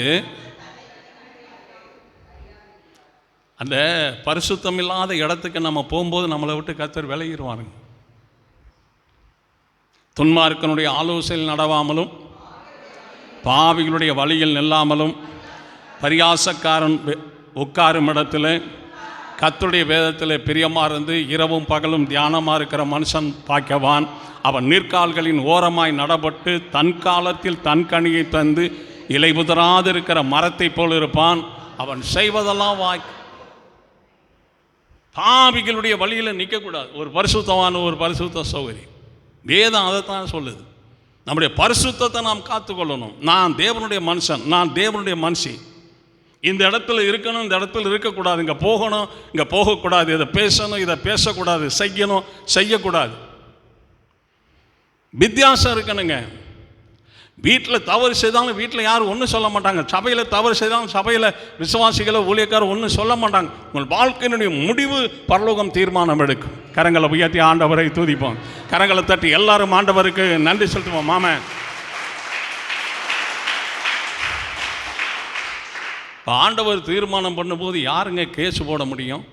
அந்த பரிசுத்தம் இல்லாத இடத்துக்கு நம்ம போகும்போது நம்மளை விட்டு கர்த்தர் விலகிடுவாருங்க. துன்மார்க்கனுடைய ஆலோசனையில் நடவாமலும் பாவிகளுடைய வழியில் நில்லாமலும் பரியாசக்காரன் உட்காரும் இடத்துல கர்த்தருடைய வேதத்தில் பிரியமாக இருந்து இரவும் பகலும் தியானமாக இருக்கிற மனுஷன் பாக்கியவான். அவன் நீர்க்கால்களின் ஓரமாய் நடப்பட்டு தன் காலத்தில் தன் கனியை தந்து இலை உதிராது இருக்கிற மரத்தை போல் இருப்பான். அவன் செய்வதெல்லாம் பாவிகளுடைய வழியில் நிற்கக்கூடாது. ஒரு பரிசுத்தமான ஒரு பரிசுத்த சௌகரியம் வேதம் அதைத்தான் சொல்லுது. நம்முடைய பரிசுத்தத்தை நாம் காத்துக்கொள்ளணும். நான் தேவனுடைய மனுஷன், நான் தேவனுடைய மனுஷி. இந்த இடத்துல இருக்கணும், இந்த இடத்துல இருக்கக்கூடாது, இங்கே போகணும், இங்கே போகக்கூடாது, இதை பேசணும், இதை பேசக்கூடாது, செய்யணும், செய்யக்கூடாது. வித்தியாசம் இருக்கணுங்க. வீட்டில் தவறு செய்தாலும் வீட்டில் யாரும் ஒன்றும் சொல்ல மாட்டாங்க. சபையில் தவறு செய்தாலும் சபையில் விசுவாசிகளை ஊழியக்காரர் ஒன்றும் சொல்ல மாட்டாங்க. உங்கள் வாழ்க்கையினுடைய முடிவு பரலோகம் தீர்மானம் எடுக்கும். கரங்களை உயர்த்தி ஆண்டவரை துதிப்போம். கரங்களை தட்டி எல்லாரும் ஆண்டவருக்கு நன்றி செலுத்துவோம். மாமன் ஆண்டவர் தீர்மானம் பண்ணும்போது யாருங்க கேஸ் போட முடியும்?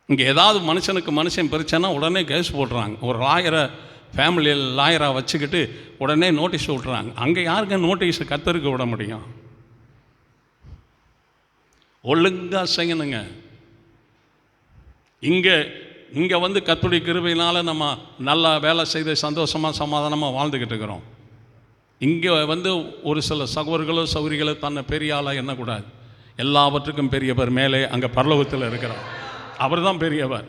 இங்கே ஏதாவது மனுஷனுக்கு மனுஷன் பிரச்சனை உடனே கேஸ் போடுறாங்க. ஒரு லாயரை ஃபேமிலியில் லாயராக வச்சுக்கிட்டு உடனே நோட்டீஸ் விட்றாங்க. அங்கே யாருங்க நோட்டீஸ் கர்த்தருக்கு விட முடியும்? ஒழுங்காக செய்யணுங்க. இங்கே வந்து கர்த்தருடைய கிருபையினால் நம்ம நல்லா வேலை செய்து சந்தோஷமாக சமாதானமாக வாழ்ந்துக்கிட்டு இருக்கிறோம். இங்கே வந்து ஒரு சில சகோதரர்களோ சௌரிகளோ தன்னை பெரிய ஆளாக எண்ணக்கூடாது. எல்லாவற்றுக்கும் பெரியவர் மேலே அங்கே பரலோகத்தில் இருக்கிறார். அவர் தான் பெரியவர்,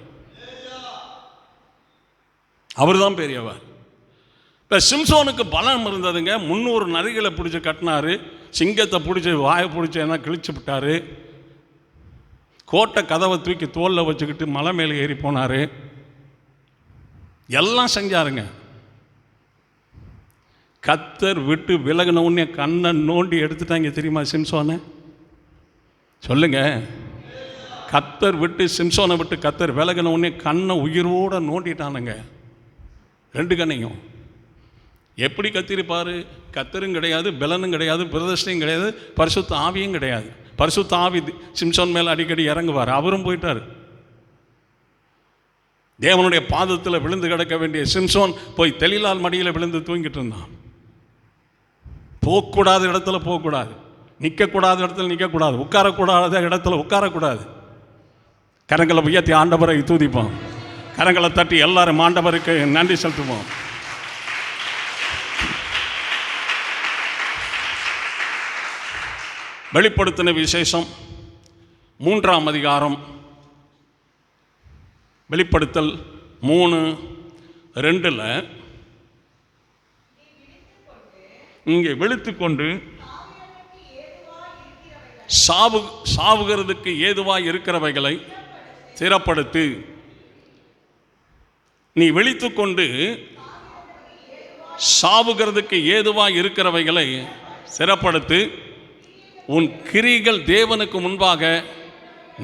அவர் தான் பெரியவர். இப்போ சிம்சோனுக்கு பலம் இருந்ததுங்க. 300 நரிகளை பிடிச்சி கட்டினார். சிங்கத்தை பிடிச்சி வாயை பிடிச்சி என்ன கிழிச்சு விட்டார். கோட்டை கதவை தூக்கி தோளில் வச்சுக்கிட்டு மலை மேலே ஏறி போனார். எல்லாம் செஞ்சாருங்க. கர்த்தர் விட்டு விலகின உடனே கண்ணை நோண்டி எடுத்துட்டாங்க தெரியுமா சிம்சோனை? சொல்லுங்க. கர்த்தர் விட்டு சிம்சோனை விட்டு கர்த்தர் விலகின உடனே கண்ணை உயிரோடு நோண்டிட்டானுங்க. 2 கண்ணையும். எப்படி கத்திருப்பார்? கர்த்தரும் கிடையாது, பலனும் கிடையாது, பிரதர்ஷனையும் கிடையாது, பரிசுத்த ஆவியும் கிடையாது. பரிசுத்த ஆவி சிம்சோன் மேலே அடிக்கடி இறங்குவார். அவரும் போயிட்டார். தேவனுடைய பாதத்தில் விழுந்து கிடக்க வேண்டிய சிம்சோன் போய் தெளிலால் மடியில் விழுந்து தூங்கிட்டு இருந்தான். போகக்கூடாத இடத்துல போகக்கூடாது, நிற்கக்கூடாத இடத்துல நிற்கக்கூடாது, உட்காரக்கூடாத இடத்துல உட்காரக்கூடாது. கரங்களை உயர்த்தி ஆண்டவரை தூதிப்போம். கரங்களை தட்டி எல்லாரும் ஆண்டவருக்கு நன்றி செலுத்துவோம். வெளிப்படுத்தின விசேஷம் 3ஆம் அதிகாரம், வெளிப்படுத்தல் 3:2 இங்கே விழித்துக்கொண்டு சாவுகிறதுக்கு ஏதுவாய் இருக்கிறவைகளை சிறப்படுத்து. நீ விழித்துக்கொண்டு சாவுகிறதுக்கு ஏதுவாய் இருக்கிறவைகளை சிறப்படுத்து. உன் கிரிகள் தேவனுக்கு முன்பாக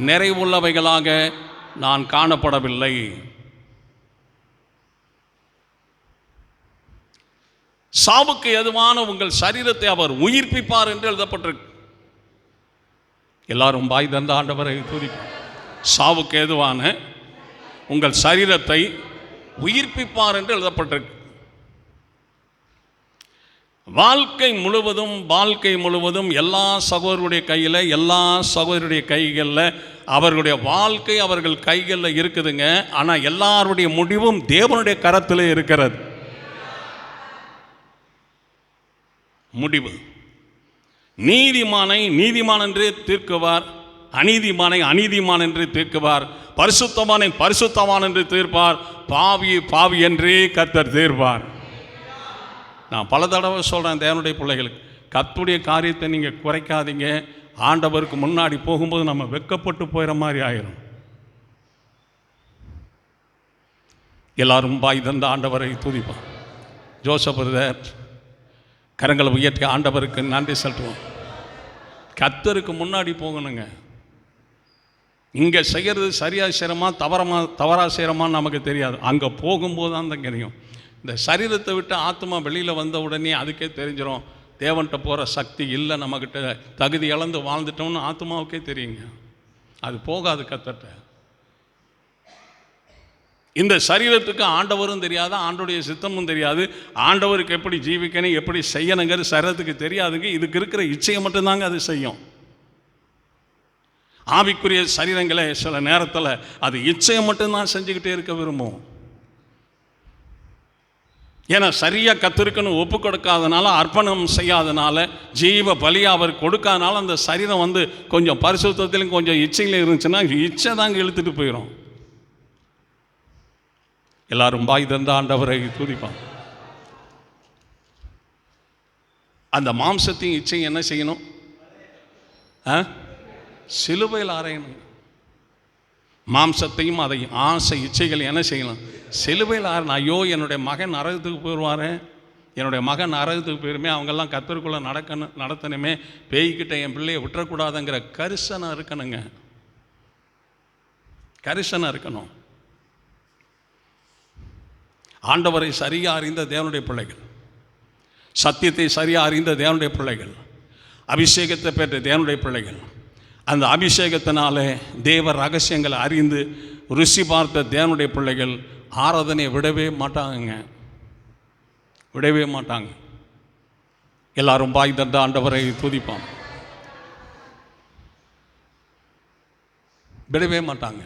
நிறைவுள்ளவைகளாக நான் காணப்படவில்லை. சாவுக்கு எதுவான உங்கள் சரீரத்தை அவர் உயிர்ப்பிப்பார் என்று எழுதப்பட்டிருக்கு. எல்லாரும் பாய் தந்த ஆண்டவரை துதிப்போம். சாவுக்கு எதுவான உங்கள் சரீரத்தை உயிர்ப்பிப்பார் என்று எழுதப்பட்டிருக்கு. வாழ்க்கை முழுவதும் எல்லா சகோதரருடைய கையில், எல்லா சகோதரருடைய கைகளில் அவர்களுடைய வாழ்க்கை அவர்கள் கைகளில் இருக்குதுங்க. ஆனால் எல்லாருடைய முடிவும் தேவனுடைய கரத்தில் இருக்கிறது. முடிவு நீதிமானை நீதிமான் என்றே தீர்க்குவார், அநீதிமானை அநீதிமான் என்றே தீர்க்குவார், பரிசுத்தமானை பரிசுத்தமான் என்று தீர்ப்பார், பாவி பாவி என்றே கர்த்தர் தீர்ப்பார். நான் பல தடவை சொல்கிறேன் தேவனுடைய பிள்ளைகளுக்கு, கர்த்தருடைய காரியத்தை நீங்கள் குறைக்காதீங்க. ஆண்டவருக்கு முன்னாடி போகும்போது நம்ம வெட்கப்பட்டு போயிற மாதிரி ஆயிரும். எல்லாரும் பாய் தந்த ஆண்டவரை துதிப்பான். ஜோசப் பிரதர் கரங்களை உயர்த்தி ஆண்டவருக்கு நன்றி செலுத்துவோம். கர்த்தருக்கு முன்னாடி போகணுங்க. இங்கே செய்கிறது சரியாக செய்கிறோமா தவறாக செய்கிறோமான்னு நமக்கு தெரியாது. அங்கே போகும்போது தான் தெரியும். இந்த சரீரத்தை விட்டு ஆத்மா வெளியில் வந்த உடனே அதுக்கே தெரிஞ்சிடும் தேவன்கிட்ட போகிற சக்தி இல்லை, நம்மக்கிட்ட தகுதி இழந்து வாழ்ந்துட்டோம்னு ஆத்மாவுக்கே தெரியுங்க. அது போகாது கர்த்தர்ட்ட. இந்த சரீரத்துக்கு ஆண்டவரும் தெரியாது, ஆண்டவருடைய சித்தமும் தெரியாது, ஆண்டவருக்கு எப்படி ஜீவிக்கணும் எப்படி செய்யணுங்கிற சரீரத்துக்கு தெரியாதுங்க. இதுக்கு இருக்கிற இச்சையை மட்டும்தாங்க அது செய்யும். ஆவிக்குரிய சரீரங்களை சில நேரத்தில் அது இச்சையை மட்டும்தான் செஞ்சுக்கிட்டே இருக்க விரும்பும். ஏன்னா சரியாக கத்திருக்குன்னு ஒப்பு கொடுக்காதனால, அர்ப்பணம் செய்யாதனால, ஜீவ பலியாக அவர் கொடுக்காதனால அந்த சரீரம் கொஞ்சம் பரிசுத்தத்திலும் கொஞ்சம் இச்சையில் இருந்துச்சுன்னா இச்சை தாங்க இழுத்துட்டு போயிடும். எல்லாரும் பாய் தந்த ஆண்டவரை துதிப்பான். அந்த மாம்சத்தையும் இச்சையும் என்ன செய்யணும்? சிலுவையில் அறையணும். மாம்சத்தையும் அதையும் ஆசை இச்சைகள் என்ன செய்யலாம்? சிலுவையில் அறையணும். ஐயோ, என்னுடைய மகன் நரகத்துக்கு போயிடுவார், என்னுடைய மகன் நரகத்துக்கு போயிருமே, அவங்கெல்லாம் கத்தருக்குள்ளே நடத்தணுமே, பேய்கிட்ட என் பிள்ளையை விட்டுறக்கூடாதுங்கிற கரிசனம் இருக்கணுங்க. கரிசனம் இருக்கணும். ஆண்டவரை சரியாக அறிந்த தேவனுடைய பிள்ளைகள், சத்தியத்தை சரியாக அறிந்த தேவனுடைய பிள்ளைகள், அபிஷேகத்தை பெற்ற தேவனுடைய பிள்ளைகள், அந்த அபிஷேகத்தினாலே தேவ ரகசியங்களை அறிந்து ருசி பார்த்த தேவனுடைய பிள்ளைகள் ஆராதனை விடவே மாட்டாங்க, விடவே மாட்டாங்க. எல்லாரும் பாய் தந்த ஆண்டவரை துதிப்பான். விடவே மாட்டாங்க.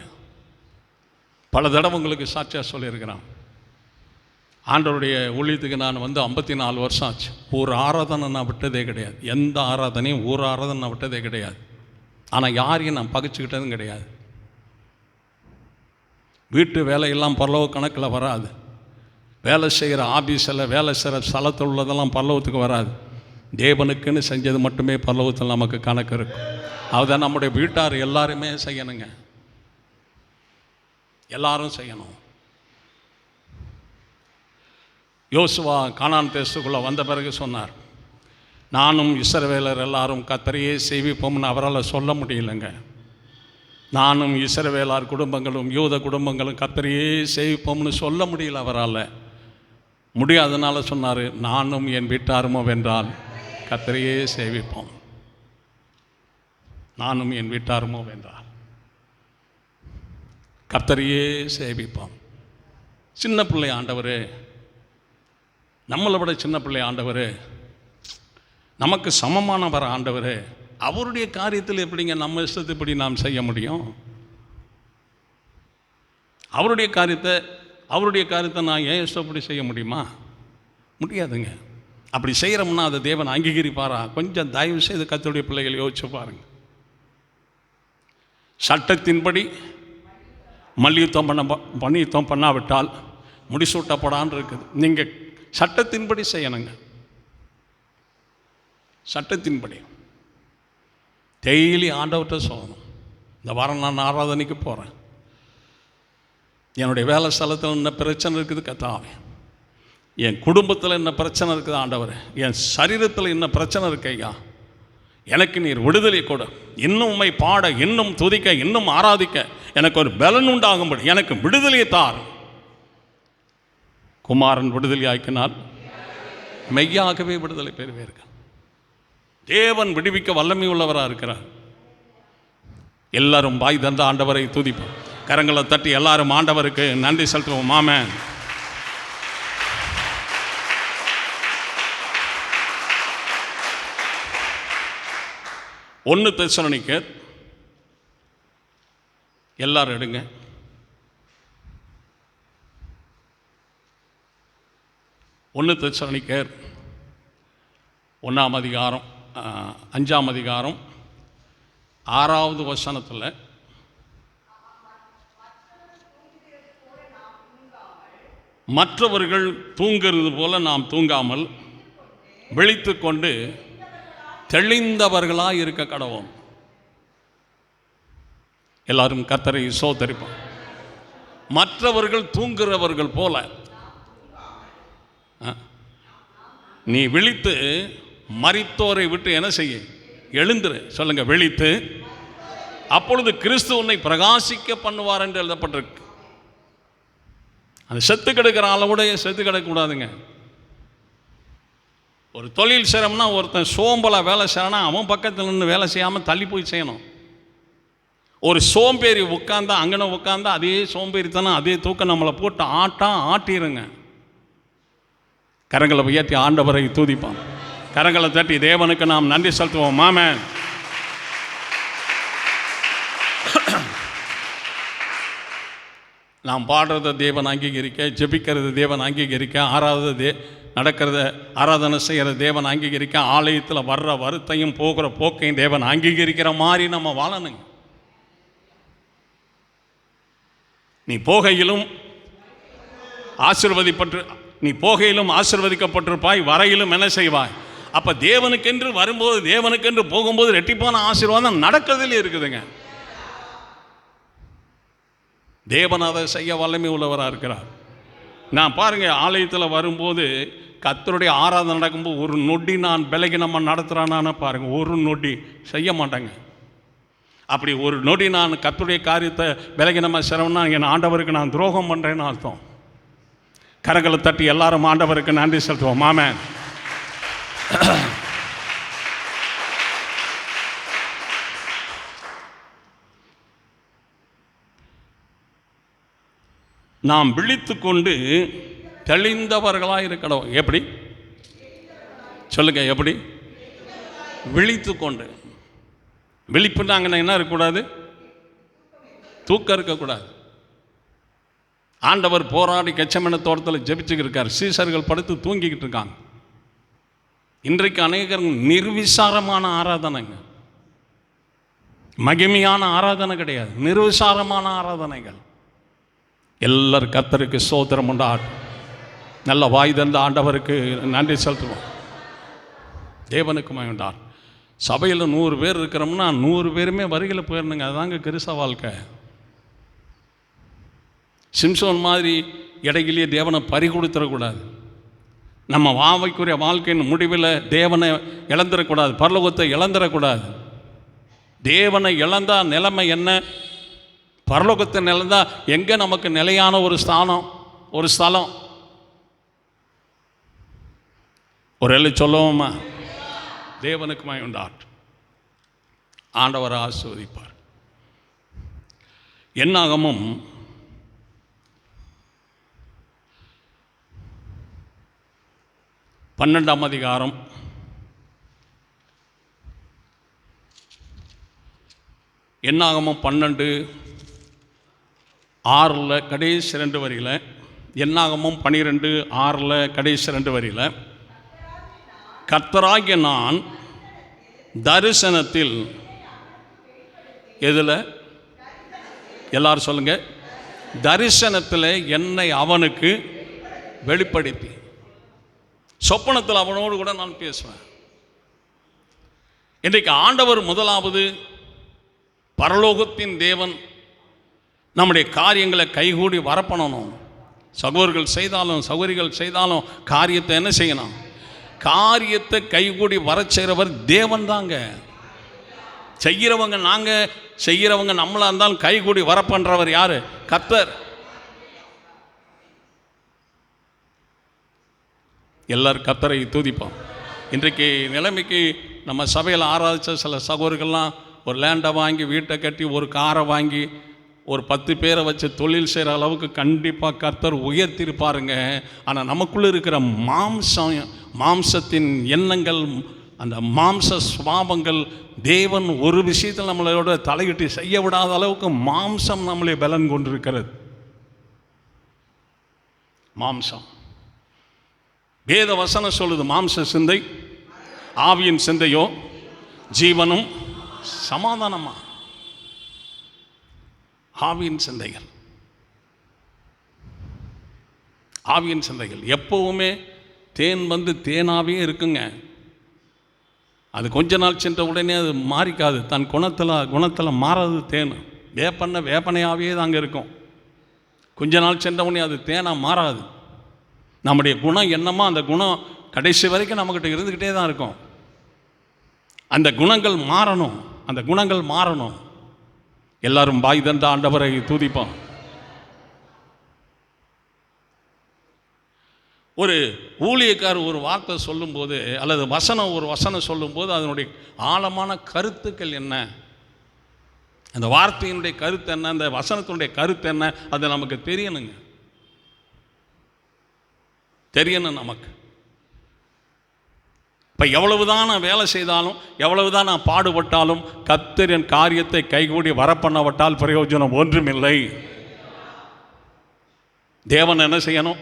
பல தடவை உங்களுக்கு சாட்சியாக சொல்லியிருக்கிறான். ஆண்டவருடைய ஊழியத்துக்கு நான் 54 வருஷம் ஆச்சு. ஒரு ஆராதனை நான் விட்டதே கிடையாது. எந்த ஆராதனையும் ஒரு ஆராதனை நான் விட்டதே கிடையாது. ஆனால் யாரையும் நான் பகிச்சுக்கிட்டதும் கிடையாது. வீட்டு வேலையெல்லாம் பரலோக கணக்கில் வராது. வேலை செய்கிற ஆபீஸில் வேலை செய்கிற ஸ்தலத்தில் உள்ளதெல்லாம் பரலோகத்துக்கு வராது. தேவனுக்குன்னு செஞ்சது மட்டுமே பரலோகத்தில் நமக்கு கணக்கு இருக்கும். அதுதான் நம்முடைய வீட்டார் எல்லாருமே செய்யணுங்க. எல்லாரும் செய்யணும். யோசுவா கானான் தேசத்துக்குள்ளே வந்த பிறகு சொன்னார், நானும் இஸ்ரவேலர் எல்லாரும் கர்த்தரையே சேவிப்போம்னு அவரால் சொல்ல முடியலைங்க. நானும் இஸ்ரவேலார் குடும்பங்களும் யூத குடும்பங்களும் கர்த்தரையே சேவிப்போம்னு சொல்ல முடியல. அவரால் முடியாதனால சொன்னார், நானும் என் வீட்டாருமோ வென்றால் கர்த்தரையே சேவிப்போம். நானும் என் வீட்டாருமோ வென்றால் கர்த்தரையே சேவிப்போம். சின்ன பிள்ளை ஆண்டவர், நம்மளை விட சின்ன பிள்ளை ஆண்டவர், நமக்கு சமமானவர் ஆண்டவர். அவருடைய காரியத்தில் எப்படிங்க நம்ம இஷ்டத்துப்படி நாம் செய்ய முடியும்? அவருடைய காரியத்தை நான் ஏன் இஷ்டப்படி செய்ய முடியுமா? முடியாதுங்க. அப்படி செய்கிறோம்னா அதை தேவன் அங்கீகரிப்பாரா? கொஞ்சம் தயவு செய்து கர்த்தருடைய பிள்ளைகள் யோசிச்சு பாருங்க. சட்டத்தின்படி மல்யுத்தம் பண்ணாவிட்டால் முடிசூட்டப்படான்னு இருக்குது. நீங்கள் சட்டத்தின்படி செய்யணுங்க. சட்டத்தின்படி டெய்லி ஆண்டவர்கிட்ட சொல்லணும், இந்த வாரம் நான் ஆராதனைக்கு போகிறேன், என்னுடைய வேலை ஸ்தலத்தில் என்ன பிரச்சனை இருக்குது கர்த்தாவே, என் குடும்பத்தில் என்ன பிரச்சனை இருக்குது ஆண்டவர், என் சரீரத்தில் என்ன பிரச்சனை இருக்கு ஐயா, எனக்கு நீர் விடுதலை கொடு, இன்னும் உம்மை பாட, இன்னும் துதிக்க, இன்னும் ஆராதிக்க எனக்கு ஒரு பலன் உண்டாகும்படி எனக்கு விடுதலையை தார். குமாரன் விடுதலை ஆக்கினால் மெய்யாகவே விடுதலை பெறுவீர்கள். தேவன் விடுவிக்க வல்லமை உள்ளவராக இருக்கிறார். எல்லாரும் பாய் தந்த ஆண்டவரை துதிப்போம். கரங்களை தட்டி எல்லாரும் ஆண்டவருக்கு நன்றி செலுத்துவோம். ஆமென். ஒன்று தெசலோனிக்கேயர் எல்லாரும் எடுங்க. 1 தெசலோனிக்கேயர் 1ஆம் அதிகாரம் 5ஆம் அதிகாரம் 6வது வசனத்தில், மற்றவர்கள் தூங்குறது போல நாம் தூங்காமல் விழித்து கொண்டு தெளிந்தவர்களாக இருக்க கடவோம். எல்லாரும் கர்த்தரை ஸ்தோத்திரிப்போம். மற்றவர்கள் தூங்குறவர்கள் போல நீ விழித்து மரித்தோரை விட்டு என்ன செய்ய? எழுந்துரு. சொல்லுங்க, விழித்து, அப்பொழுது கிறிஸ்து உன்னை பிரகாசிக்க பண்ணுவார் என்று எழுதப்பட்டிருக்கு. அந்த செத்து கிடக்கிற ஆளோட செத்து கிடக்கக்கூடாதுங்க. ஒரு தொழில் செய்கிறோம்னா ஒருத்தன் சோம்பலாக வேலை செய்யணும், அவன் பக்கத்தில் நின்று வேலை செய்யாமல் தள்ளி போய் செய்யணும். ஒரு சோம்பேறி உட்காந்தா அங்கன உட்காந்தா அதே சோம்பேறித்தனம் அதே தூக்கம் நம்மளை போட்டு ஆட்டிருங்க. கரங்களை உயர்த்தி ஆண்டவரை துதிப்பான். கரங்களை தட்டி தேவனுக்கு நாம் நன்றி செலுத்துவோம். ஆமென். நாம் பாடுறத தேவன் அங்கீகரிக்க, ஜெபிக்கிறது தேவன் அங்கீகரிக்க, ஆராதனை செய்கிற தேவன் அங்கீகரிக்க, ஆலயத்தில் வர்ற வருத்தையும் போகிற போக்கையும் தேவன் அங்கீகரிக்கிற மாதிரி நம்ம வாழணுங்க. நீ போகையிலும் ஆசீர்வதிக்கப்பட்டிருப்பாய், வரையிலும் என்ன செய்வாய்? அப்போ தேவனுக்கென்று வரும்போது, தேவனுக்கென்று போகும்போது ரெட்டிப்பான ஆசீர்வாதம் நடக்கிறதுல இருக்குதுங்க. தேவன் அதை செய்ய வல்லமை உள்ளவராக இருக்கிறார். நான் பாருங்கள், ஆலயத்தில் வரும்போது கர்த்தருடைய ஆராதனை நடக்கும்போது ஒரு நொடி நான் விலகி நம்ம நடத்துகிறான்னு பாருங்கள், ஒரு நொடி செய்ய மாட்டாங்க. அப்படி ஒரு நொடி நான் கர்த்தருடைய காரியத்தை விலகி நம்ம சிரமம்னா என் ஆண்டவருக்கு நான் துரோகம் பண்ணுறேன்னு அர்த்தம். கரங்களை தட்டி எல்லாரும் ஆண்டவருக்கு நன்றி செலுத்துவோம். ஆமென். நாம் விழித்து கொண்டு தெளிந்தவர்களாக இருக்கணும். எப்படி சொல்லுங்க? எப்படி விழித்து கொண்டு? விழிப்புனாங்கன்னா என்ன இருக்கக்கூடாது? தூக்கம் இருக்கக்கூடாது. ஆண்டவர் போராடி கெச்சமன தோட்டத்தில் ஜெபிச்சுக்கிட்டு இருக்கார். சீசர்கள் படுத்து தூங்கிக்கிட்டு இருக்காங்க. இன்றைக்கு அநேகர் நிர்விசாரமான ஆராதனைங்க, மகிமையான ஆராதனை கிடையாது, நிர்விசாரமான ஆராதனைகள். எல்லாரும் கர்த்தருக்கு ஸ்தோத்திரம் உண்டாகட்டும். நல்ல வாய் தந்த ஆண்டவருக்கு நன்றி செலுத்துவோம். தேவனுக்கு மகிமை உண்டாகட்டும். சபையில் 100 பேர் இருக்கிறோம்னா 100 பேருமே வருகையில் போயிடணுங்க. அதுதாங்க கிறிஸ்தவ வாழ்க்கை. சிம்சோன் மாதிரி இடையிலேயே தேவனை பறி கொடுத்துடக்கூடாது. நம்ம வாவைக்குரிய வாழ்க்கையின் முடிவில் தேவனை இழந்துடக்கூடாது, பரலோகத்தை இழந்துடக்கூடாது. தேவனை இழந்தால் நிலைமை என்ன? பரலோகத்தை இழந்தால் எங்கே நமக்கு நிலையான ஒரு ஸ்தலம் ஒரு எல்லை சொல்லுவோமா? தேவனுக்கு மகிமை உண்டாகட்டும். ஆண்டவர் ஆசீர்வதிப்பார். என்னாகமும் 12ஆம் அதிகாரம் 12:6 கடைசி 2 வரியில், என்னாகமும் 12:6 கடைசி 2 வரியில், கர்த்தராகிய நான் தரிசனத்தில், எதில்? எல்லாரும் சொல்லுங்க. தரிசனத்தில் என்னை அவனுக்கு வெளிப்படுத்தி. சொப்பனத்தில் அவனோடு கூட நான் பேசுவேன். இன்றைக்கு ஆண்டவர் முதலாவது பரலோகத்தின் தேவன் நம்முடைய காரியங்களை கைகூடி வரப்பணணும். சகோதரர்கள் செய்தாலும் சகோதரிகள் செய்தாலும் காரியத்தை என்ன செய்யணும்? காரியத்தை கைகூடி வர செய்கிறவர் தேவன் தாங்க. செய்கிறவங்க நாங்கள், செய்கிறவங்க நம்மளாக இருந்தாலும் கைகூடி வர பண்ணுறவர் யார்? கர்த்தர். எல்லாரும் கர்த்தரை துதிப்போம். இன்றைக்கு நிலைமைக்கு நம்ம சபையில் ஆராதித்த சில சகோதரர்கள்லாம் ஒரு லேண்டை வாங்கி, வீட்டை கட்டி, ஒரு காரை வாங்கி, ஒரு 10 பேரை வச்சு தொழில் செய்கிற அளவுக்கு கண்டிப்பாக கர்த்தர் உயர்த்திருப்பாருங்க. ஆனால் நமக்குள்ளே இருக்கிற மாம்சத்தின் எண்ணங்கள், அந்த மாம்ச சுபாவங்கள், தேவன் ஒரு விஷயத்தில் நம்மளோட தலையிட்டு செய்ய விடாத அளவுக்கு மாம்சம் நம்மளே பலன் கொண்டிருக்கிறது. மாம்சம். வேத வசனம் சொல்லுது, மாம்ச சிந்தை ஆவியின் சிந்தையோ ஜீவனும் சமாதானமா. ஆவியின் சிந்தைகள் எப்பவுமே தேன் வந்து தேனாவே இருக்குங்க. அது கொஞ்ச நாள் சென்ற உடனே அது மாறிக்காது. தன் குணத்தில் மாறாது. தேன் வேப்பனையாகவே தாங்க இருக்கும். கொஞ்ச நாள் சென்ற உடனே அது தேனாக மாறாது. நம்முடைய குணம் என்னமோ அந்த குணம் கடைசி வரைக்கும் நம்மக்கிட்ட இருந்துக்கிட்டே தான் இருக்கும். அந்த குணங்கள் மாறணும். எல்லாரும் பாய் தந்த ஆண்டவரை துதிப்போம். ஒரு ஊழியக்கார் ஒரு வார்த்தை சொல்லும்போது, அல்லது ஒரு வசனம் சொல்லும்போது அதனுடைய ஆழமான கருத்துக்கள் என்ன அந்த வார்த்தையினுடைய கருத்து என்ன, அந்த வசனத்தினுடைய கருத்து என்ன, அது நமக்கு தெரியணுங்க, தெரியணும் நமக்கு. இப்போ எவ்வளவுதான் நான் வேலை செய்தாலும், எவ்வளவுதான் நான் பாடுபட்டாலும், கர்த்தர் என் காரியத்தை கைகூடி வரப்பண்ணப்பட்டால் பிரயோஜனம் ஒன்றுமில்லை. தேவன் என்ன செய்யணும்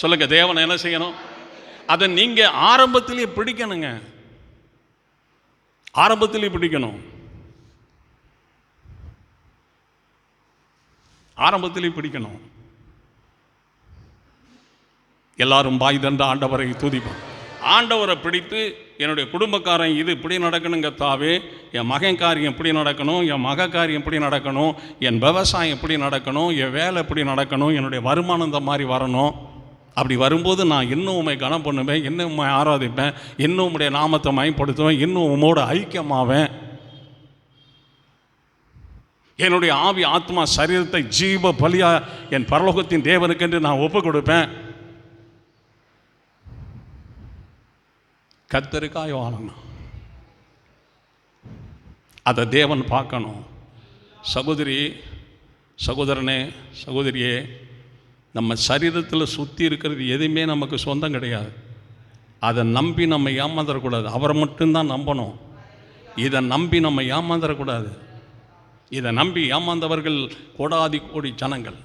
சொல்லுங்க? தேவன் என்ன செய்யணும்? அதை நீங்கள் ஆரம்பத்திலே பிடிக்கணுங்க, ஆரம்பத்திலே பிடிக்கணும், ஆரம்பத்திலே பிடிக்கணும். எல்லாரும் பாய் தந்த ஆண்டவரை துதிப்போம். ஆண்டவரை பிடித்து என்னுடைய குடும்பக்காரன் இது இப்படி நடக்கணுங்க தாவே, என் மகன் காரியம் இப்படி நடக்கணும், என் மக காரியம் இப்படி நடக்கணும், என் விவசாயம் இப்படி நடக்கணும், என் வேலை இப்படி நடக்கணும், என்னுடைய வருமானம் இந்த மாதிரி வரணும். அப்படி வரும்போது நான் இன்னும் உண்மை கனம் பண்ணுவேன், இன்னும் உண்மை ஆராதிப்பேன், இன்னும் உம்முடைய நாமத்தை மயப்படுத்துவேன், இன்னும் உம்மோட ஐக்கியமாவேன். என்னுடைய ஆவி ஆத்மா சரீரத்தை ஜீவ பலியா என் பரலோகத்தின் தேவனுக்கென்று நான் ஒப்பு கொடுப்பேன். கர்த்தருக்காய் வாழணும், அதை தேவன் பார்க்கணும். சகோதரி, சகோதரனே, சகோதரியே, நம்ம சரீரத்தில் சுற்றி இருக்கிறது எதுவுமே நமக்கு சொந்தம் கிடையாது. அதை நம்பி நம்ம ஏமாந்துடக்கூடாது, அவரை மட்டும்தான் நம்பணும். இதை நம்பி நம்ம ஏமாந்துடக்கூடாது. இதை நம்பி ஏமாந்தவர்கள் கோடாதி கோடி ஜனங்கள்.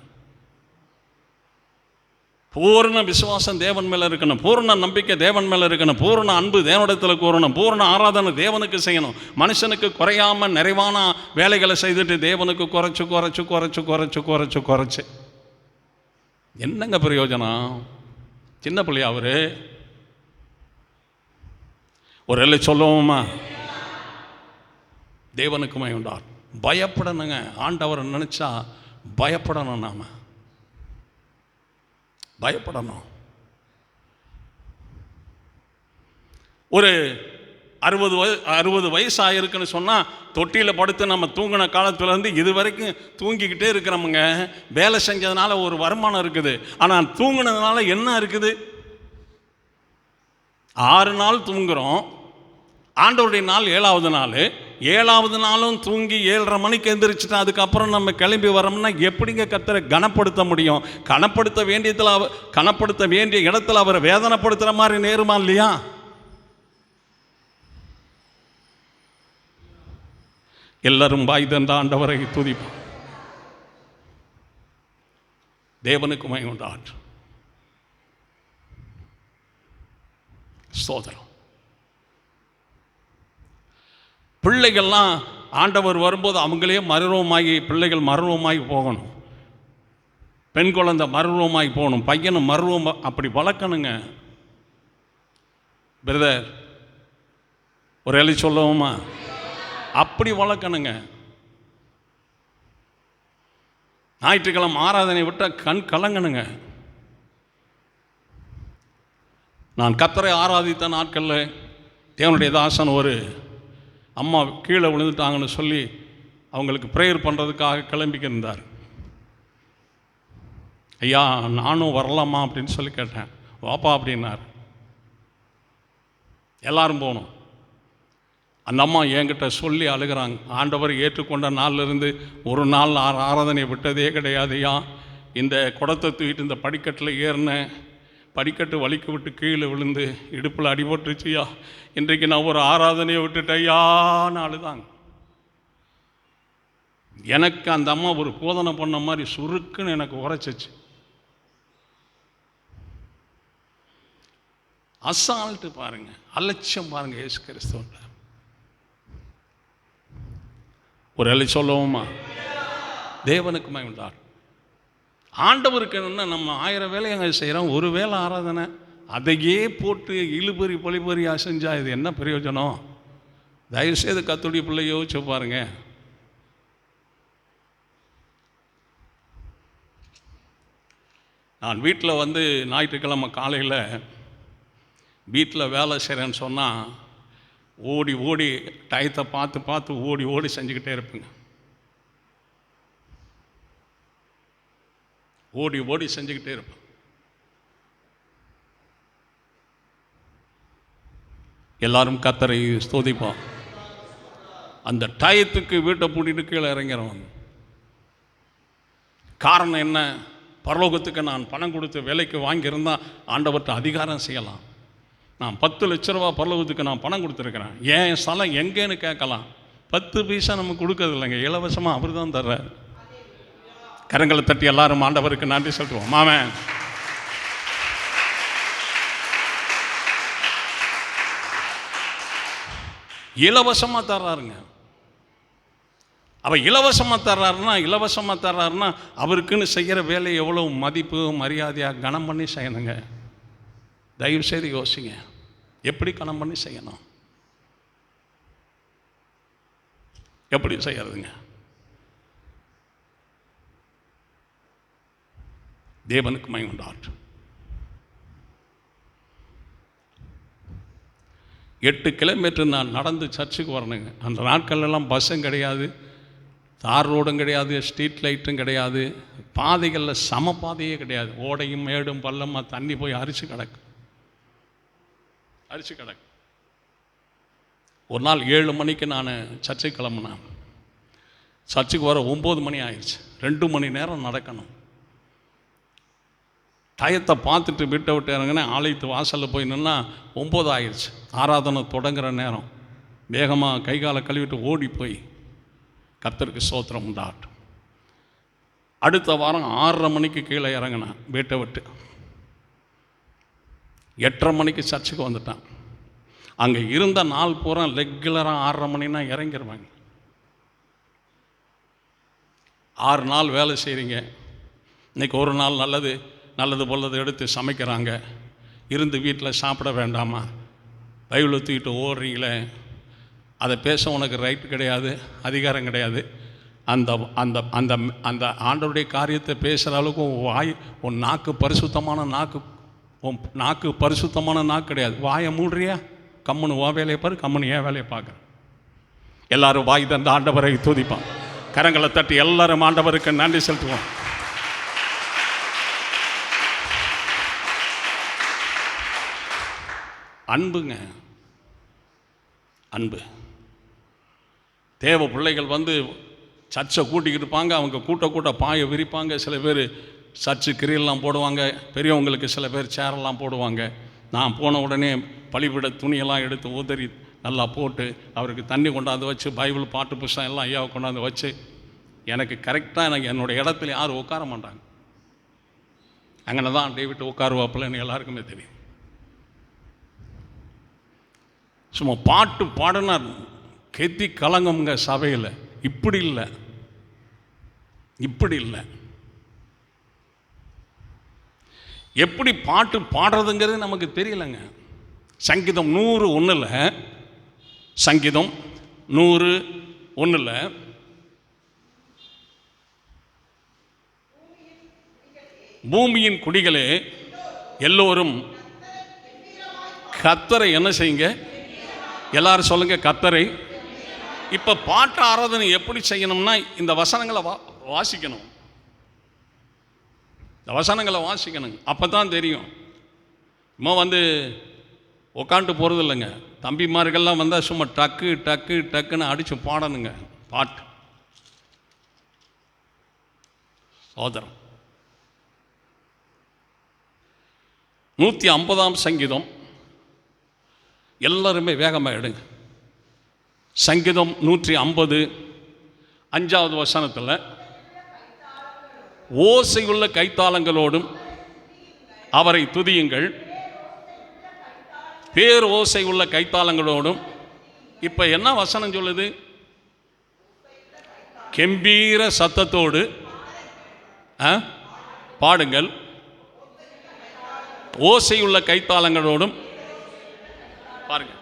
பூர்ண விசுவாசம் தேவன் மேலே இருக்கணும், பூர்ண நம்பிக்கை தேவன் மேலே இருக்கணும், பூர்ண அன்பு தேவனிடத்தில் கூறணும், பூர்ண ஆராதனை தேவனுக்கு செய்யணும். மனுஷனுக்கு குறையாமல் நிறைவான வேலைகளை செய்துட்டு தேவனுக்கு குறைச்சு குறைச்சு குறைச்சு குறைச்சு குறைச்சு குறைச்சு என்னங்க பிரயோஜனம்? சின்ன பிள்ளையா அவரு? ஒரு எல்லை சொல்லுவோமா? தேவனுக்குமே உண்டார். பயப்படணுங்க, ஆண்டவரை நினச்சா பயப்படணும், நாம பயப்படணும். ஒரு 60 வயசு ஆகிருக்குன்னு சொன்னால் தொட்டியில் படுத்து நம்ம தூங்கின காலத்துலேருந்து இது வரைக்கும் தூங்கிக்கிட்டே இருக்கிறோமுங்க. வேலை செஞ்சதுனால ஒரு வருமானம் இருக்குது, ஆனால் தூங்கினதுனால என்ன இருக்குது? 6 நாள் தூங்குகிறோம், ஆண்டவருடைய நாள் 7வது நாள். 7வது நாளும் தூங்கி 7:30 மணிக்கு எந்திரிச்சுட்டா அதுக்கப்புறம் நம்ம கிளம்பி வரோம்னா எப்படிங்க கர்த்தரை கனப்படுத்த முடியும்? கனப்படுத்த வேண்டிய இடத்துல அவரை வேதனைப்படுத்துகிற மாதிரி நேருமா இல்லையா? எல்லாரும் பாய் தந்த ஆண்டவரை துதிப்போம். தேவனுக்கு மகிமை உண்டாகட்டும். ஸ்தோத்திரம். பிள்ளைகள்லாம் ஆண்டவர் வரும்போது அவங்களே மறுரூபமாகி, பிள்ளைகள் மறுரூபமாகி போகணும், பெண் குழந்தை மறுரூபமாகி போகணும், பையனும் மறுரூபம் அப்படி வளர்க்கணுங்க. பிரதர், ஒரு எழுதி சொல்லுவோமா? அப்படி வளர்க்கணுங்க. ஞாயிற்றுக்கிழமை ஆராதனை விட்டால் கண் கலங்கணுங்க. நான் கர்த்தரை ஆராதித்த நாட்களில் தேவனுடைய தாசன் ஒரு அம்மா கீழே விழுந்துட்டாங்கன்னு சொல்லி அவங்களுக்கு ப்ரேயர் பண்ணுறதுக்காக கிளம்பிக்கிருந்தார். ஐயா நானும் வரலாமா அப்படின்னு சொல்லி கேட்டேன். வாப்பா அப்படின்னார். எல்லாரும் போனோம். அந்த அம்மா என்கிட்ட சொல்லி அழுகிறாங்க. ஆண்டவர் ஏற்றுக்கொண்ட நாளிலிருந்து ஒரு நாள் ஆராதனை விட்டதே கிடையாதுயா. இந்த குடத்தை தூக்கிட்டு இந்த படிக்கட்டில் ஏறினேன், படிக்கட்டு வலிக்கு விட்டு கீழே விழுந்து இடுப்பில் அடிபட்டுருச்சுயா. இன்றைக்கு நான் ஒரு ஆராதனையை விட்டுட்டையான்னு அழுதாங்க. எனக்கு அந்த அம்மா ஒரு போதனை பண்ண மாதிரி சுருக்குன்னு எனக்கு உரைச்சிச்சு. அசால்ட்டு பாருங்க, அலட்சியம் பாருங்க. இயேசு கிறிஸ்துவ ஒரு எல்லை சொல்லுவோமா? தேவனுக்கு மகிமை. ஆண்டவருக்கு என்ன, நம்ம 1000 வேலையை செய்கிறோம், ஒரு வேளை ஆராதனை அதையே போட்டு இழுபறி பொலிபறியாக செஞ்சால் இது என்ன பிரயோஜனம்? தயவுசெய்து கர்த்தருடைய பிள்ளை யோசிச்சு பாருங்க. நான் வீட்டில் வந்து ஞாயிற்றுக்கிழமை காலையில் வீட்டில் வேலை செய்கிறேன்னு சொன்னால் ஓடி ஓடி டயத்தை பார்த்து பார்த்து ஓடி ஓடி செஞ்சுக்கிட்டே இருப்பேங்க. ஓடி ஓடி செஞ்சுக்கிட்டே இருப்பேன். எல்லாரும் கர்த்தரை ஸ்தோத்திப்போம். அந்த டயத்துக்கு வீட்டை பூட்டிட்டு கீழே இறங்கிறவன். காரணம் என்ன? பரலோகத்துக்கு நான் பணம் கொடுத்து விலைக்கு வாங்கியிருந்தால் ஆண்டவர்கிட்ட அதிகாரம் செய்யலாம். நான் 10 லட்ச ரூபா பரலோகத்துக்கு நான் பணம் கொடுத்துருக்கிறேன், என் ஸ்தலம் எங்கேன்னு கேட்கலாம். 10 பைசா நம்ம கொடுக்கறது இல்லைங்க, இலவசமாக அவர் தான் தர்றார். கரங்களை தட்டி எல்லாரும் ஆண்டவருக்கு நன்றி சொல்லுவோம். ஆமென். இலவசமாக தர்றாருங்க. அவள் இலவசமாக தர்றாருன்னா அவருக்குன்னு செய்கிற வேலை எவ்வளோ மதிப்பு மரியாதையாக கனம் பண்ணி செய்யணுங்க. தயவு செய்து யோசிங்க, எப்படி கனம் பண்ணி செய்யணும், எப்படி செய்யறதுங்க? தேவனுக்கு மகிமை உண்டாகட்டும். 8 கிலோமீட்டர் நான் நடந்து சர்ச்சுக்கு வரணுங்க. அந்த நாட்கள்லாம் பஸ்ஸும் கிடையாது, தார் ரோடும் கிடையாது, ஸ்ட்ரீட் லைட்டும் கிடையாது, பாதைகளில் சம பாதையே கிடையாது, ஓடையும் மேடும் பள்ளமாக தண்ணி போய் அரிச்சு கிடக்கு. ஒரு நாள் 7 மணிக்கு நான் சர்ச்சுக்கு கிளம்புனேன். சர்ச்சுக்கு வர 9 மணி ஆயிடுச்சு. 2 மணி நேரம் நடக்கணும். டயத்தை பார்த்துட்டு வீட்டை விட்டு இறங்கினேன். ஆலயத்து வாசலில் போய் நின்னா 9 ஆயிடுச்சு. ஆராதனை தொடங்குகிற நேரம். வேகமாக கை காலை கழுவிட்டு ஓடி போய் கர்த்தருக்கு ஸ்தோத்திரம் உண்டாகட்டும். அடுத்த வாரம் 6:30 மணிக்கு கீழே இறங்கினேன் வீட்டை விட்டு. 8:30 மணிக்கு சர்ச்சுக்கு வந்துட்டேன். அங்கே இருந்த நாள் பூரா ரெகுலராக 6:30 மணினா இறங்கிடுவாங்க. 6 நாள் வேலை செய்கிறீங்க. இன்றைக்கி ஒரு நாள் நல்லது போலது எடுத்து சமைக்கிறாங்க. இருந்து வீட்டில் சாப்பிட வேண்டாமா? பைபிளை தூக்கிட்டு ஓடுறீங்களே, அதை பேச உனக்கு ரைட்டு கிடையாது, அதிகாரம் கிடையாது. அந்த அந்த அந்த அந்த ஆண்டவருடைய காரியத்தை பேசுகிற அளவுக்கு உன் நாக்கு பரிசுத்தமான நாக்கு கிடையாது. வாயை மூடுறியா? கம்முன்னு உன் வேலையை பாரு, கம்முன்னு என் வேலையை பார்க்குறேன். எல்லாரும் வாய் தந்த ஆண்டவரை துதிப்பான். கரங்களை தட்டி எல்லாரும் ஆண்டவருக்கு நன்றி செலுத்துவோம். அன்புங்க, அன்பு. தேவ பிள்ளைகள் வந்து சர்ச்சை கூட்டிக்கிட்டு இருப்பாங்க. அவங்க கூட்ட பாயை விரிப்பாங்க. சில பேர் சர்ச்சு கிரியெல்லாம் போடுவாங்க. பெரியவங்களுக்கு சில பேர் சேரெல்லாம் போடுவாங்க. நான் போன உடனே பலிபிட துணியெல்லாம் எடுத்து உதறி நல்லா போட்டு அவருக்கு தண்ணி கொண்டாந்து வச்சு பைபிள் பாட்டு புஸ்தகம் எல்லாம் ஐயாவை கொண்டாந்து வச்சு எனக்கு கரெக்டாக என்னோடய இடத்துல யாரும் உட்கார மாட்டாங்க. அங்கே தான் டேவிட் உட்காருவாப்பில்லைன்னு எல்லாருக்குமே தெரியும். சும்மா பாட்டு பாடினார் கெத்தி கலங்கம்ங்க சபையில். இப்படி இல்லை. எப்படி பாட்டு பாடுறதுங்கிறது நமக்கு தெரியலைங்க. சங்கீதம் 101 பூமியின் குடிகளே எல்லோரும் கர்த்தரை என்ன செய்யுங்க? எல்லாரும் சொல்லுங்க, கர்த்தரை. இப்போ பாட்டு ஆராதனை எப்படி செய்யணும்னா இந்த வசனங்களை வாசிக்கணும். இந்த வசனங்களை வாசிக்கணுங்க. அப்போ தான் தெரியும். சும்மா வந்து உட்காந்துட்டு போகிறது இல்லைங்க. தம்பிமார்கள்லாம் வந்தால் சும்மா டக்குன்னு அடித்து பாடணுங்க பாட்டு. சோதரம் 150ஆம் சங்கீதம். எல்லாருமே வேகமாக எடுங்க. சங்கீதம் 150 5வது வசனத்தில் ஓசையுள்ள கைத்தாளங்களோடும் அவரை துதியுங்கள், பேர் ஓசை உள்ள கைத்தாளங்களோடும். இப்போ என்ன வசனம் சொல்லுது? கெம்பீர சத்தத்தோடு பாடுங்கள், ஓசையுள்ள கைத்தாளங்களோடும். பாருங்க,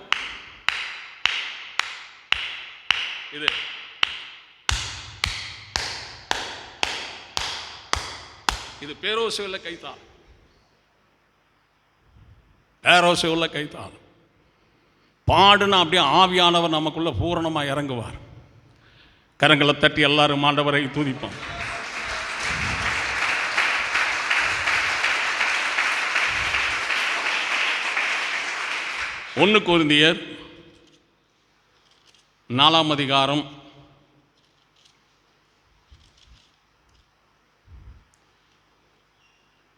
இது பேரோசை உள்ள கைத்தாளம். பேரோசை உள்ள கைத்தாளம் பாடுனா அப்படியே ஆவியானவர் நமக்குள்ள பூரணமாக இறங்குவார். கரங்களை தட்டி எல்லாரும் ஆண்டவரை துதிப்போம். ஒன்று கொரிந்தியர் 4ஆம் அதிகாரம்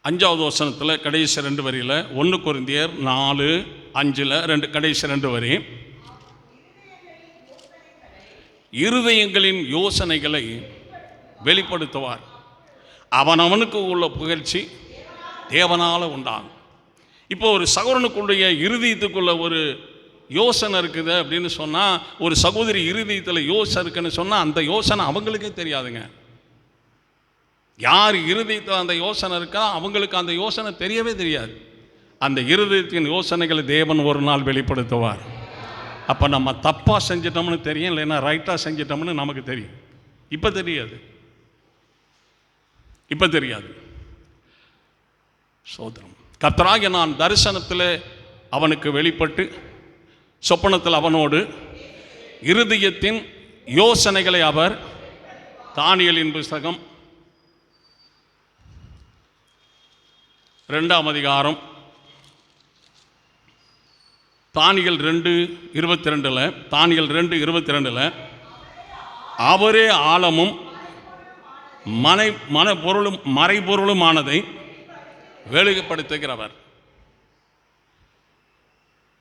5வது வசனத்தில் கடைசி 2 வரியில், 1 கொரிந்தியர் 4:5 கடைசி 2 வரி, இருதயங்களின் யோசனைகளை வெளிப்படுத்துவார். அவனவனுக்கு உள்ள புகழ்ச்சி தேவனால் உண்டாகும். இப்போ ஒரு சகோதரனுக்குடைய இருதயத்துக்குள்ள ஒரு யோசனை இருக்குது அப்படின்னு சொன்னால், ஒரு சகோதரி இருதயத்தில் யோசனை இருக்குன்னு சொன்னால், அந்த யோசனை அவங்களுக்கே தெரியாதுங்க. யார் இருதயத்தில் அந்த யோசனை இருக்கா அவங்களுக்கு அந்த யோசனை தெரியவே தெரியாது. அந்த இருதயத்தின் யோசனைகளை தேவன் ஒரு நாள் வெளிப்படுத்துவார். அப்போ நம்ம தப்பாக செஞ்சிட்டோம்னு தெரியும், இல்லைன்னா ரைட்டாக செஞ்சிட்டோம்னு நமக்கு தெரியும். இப்போ தெரியாது, இப்போ தெரியாது. சோதரம் கர்த்தராகிய நான் தரிசனத்தில் அவனுக்கு வெளிப்பட்டு சொப்பனத்தில் அவனோடு இருதயத்தின் யோசனைகளை அவர், தானியேலின் புஸ்தகம் 2ஆம் அதிகாரம் தானியேல் 2:22, தானியேல் 2:22, அவரே ஆழமும் மனப்பொருளும் மறைபொருளுமானதை வெளிப்படுத்துகிறவர்.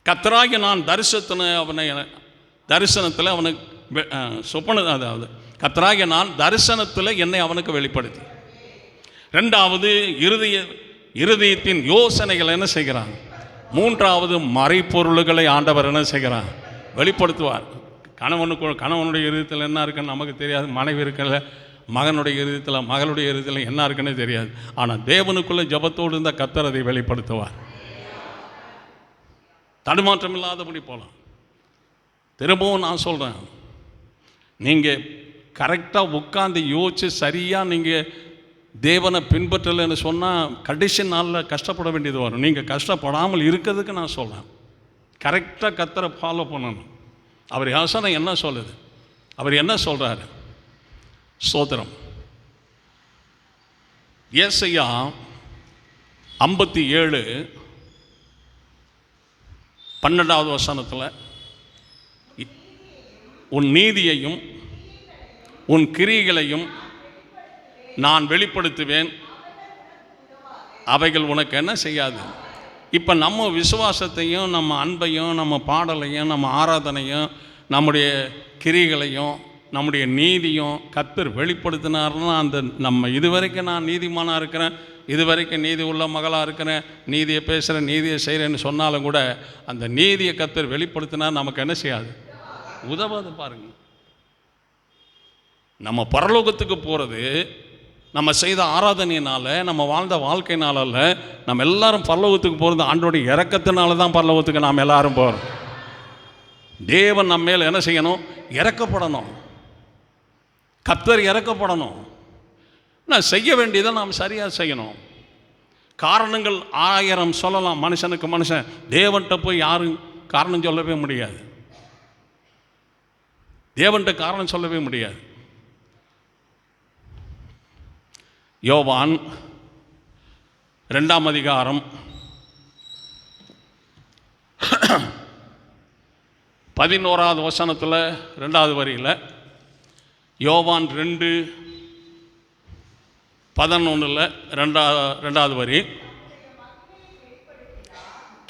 கர்த்தராகிய நான் தரிசனத்தில் அவனுக்கு சொப்பன, அதாவது கர்த்தராகிய நான் தரிசனத்தில் என்னை அவனுக்கு வெளிப்படுத்தி. 2வது இருதயத்தின் யோசனைகள் என்ன செய்கிறான். 3வது மறைப்பொருள்களை ஆண்டவர் என்ன செய்கிறான், வெளிப்படுத்துவார். கணவனுடைய இருதயத்தில் என்ன இருக்குன்னு நமக்கு தெரியாது, மனைவி இருக்கல மகனுடைய இருதயத்தில், மகளுடைய இருதயத்தில் என்ன இருக்குன்னு தெரியாது. ஆனால் தேவனுக்குள்ள ஜபத்தோடு இருந்த கர்த்தர் அதை வெளிப்படுத்துவார். தடுமாற்றம் இல்லாதபடி போகலாம். திரும்பவும் நான் சொல்கிறேன், நீங்கள் கரெக்டாக உட்காந்து யோசிச்சு சரியாக நீங்கள் தேவனை பின்பற்றலைன்னு சொன்னால் கடைசி நாளில் கஷ்டப்பட வேண்டியது வரும். நீங்கள் கஷ்டப்படாமல் இருக்கிறதுக்கு நான் சொல்கிறேன், கரெக்டாக கர்த்தரை ஃபாலோ பண்ணணும். அவர் யோசனை என்ன சொல்லுது, அவர் என்ன சொல்கிறாரு. ஸ்தோத்திரம். ஏசாயா 57:12 வசனத்தில், உன் நீதியையும் உன் கிரியைகளையும் நான் வெளிப்படுத்துவேன், அவைகள் உனக்கு என்ன செய்யாது. இப்போ நம்ம விசுவாசத்தையும் நம்ம அன்பையும் நம்ம பாடலையும் நம்ம ஆராதனையும் நம்முடைய கிரியைகளையும் நம்முடைய நீதியும் கர்த்தர் வெளிப்படுத்தினார்னா, அந்த நம்ம இதுவரைக்கும் நான் நீதிமானாக இருக்கிறேன், இதுவரைக்கும் நீதி உள்ள மகளாக இருக்கிறேன், நீதியை பேசுகிறேன், நீதியை செய்கிறேன்னு சொன்னாலும் கூட அந்த நீதியை கர்த்தர் வெளிப்படுத்தினார் நமக்கு என்ன செய்யாது, உதவாது. பாருங்கள், நம்ம பரலோகத்துக்கு போகிறது நம்ம செய்த ஆராதனையினால், நம்ம வாழ்ந்த வாழ்க்கையினால அல்ல. நம்ம எல்லாரும் பரலோகத்துக்கு போகிறது ஆண்டோடைய இரக்கத்தினால தான் பரலோகத்துக்கு நாம் எல்லாரும் போகிறோம். தேவன் நம்ம மேல் என்ன செய்யணும், இறக்கப்படணும். கர்த்தர் இறக்கப்படணும். நான் செய்ய வேண்டியதை நாம் சரியாக செய்யணும். காரணங்கள் 1000 சொல்லலாம் மனுஷனுக்கு மனுஷன். தேவன்கிட்ட போய் யாரும் காரணம் சொல்லவே முடியாது. தேவன்கிட்ட காரணம் சொல்லவே முடியாது. யோவான் 2ஆம் அதிகாரம் 11வது வசனத்தில் 2வது வரியில், யோவான் 2:11 2வது வரி,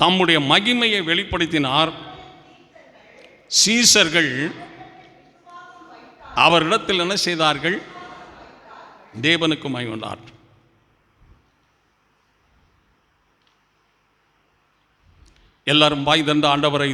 தம்முடைய மகிமையை வெளிப்படுத்தினார், சீசர்கள் அவரிடத்தில் என்ன செய்தார்கள், தேவனுக்கு மகிமை உண்டார். எல்லாரும் வாய் தந்து ஆண்டவரை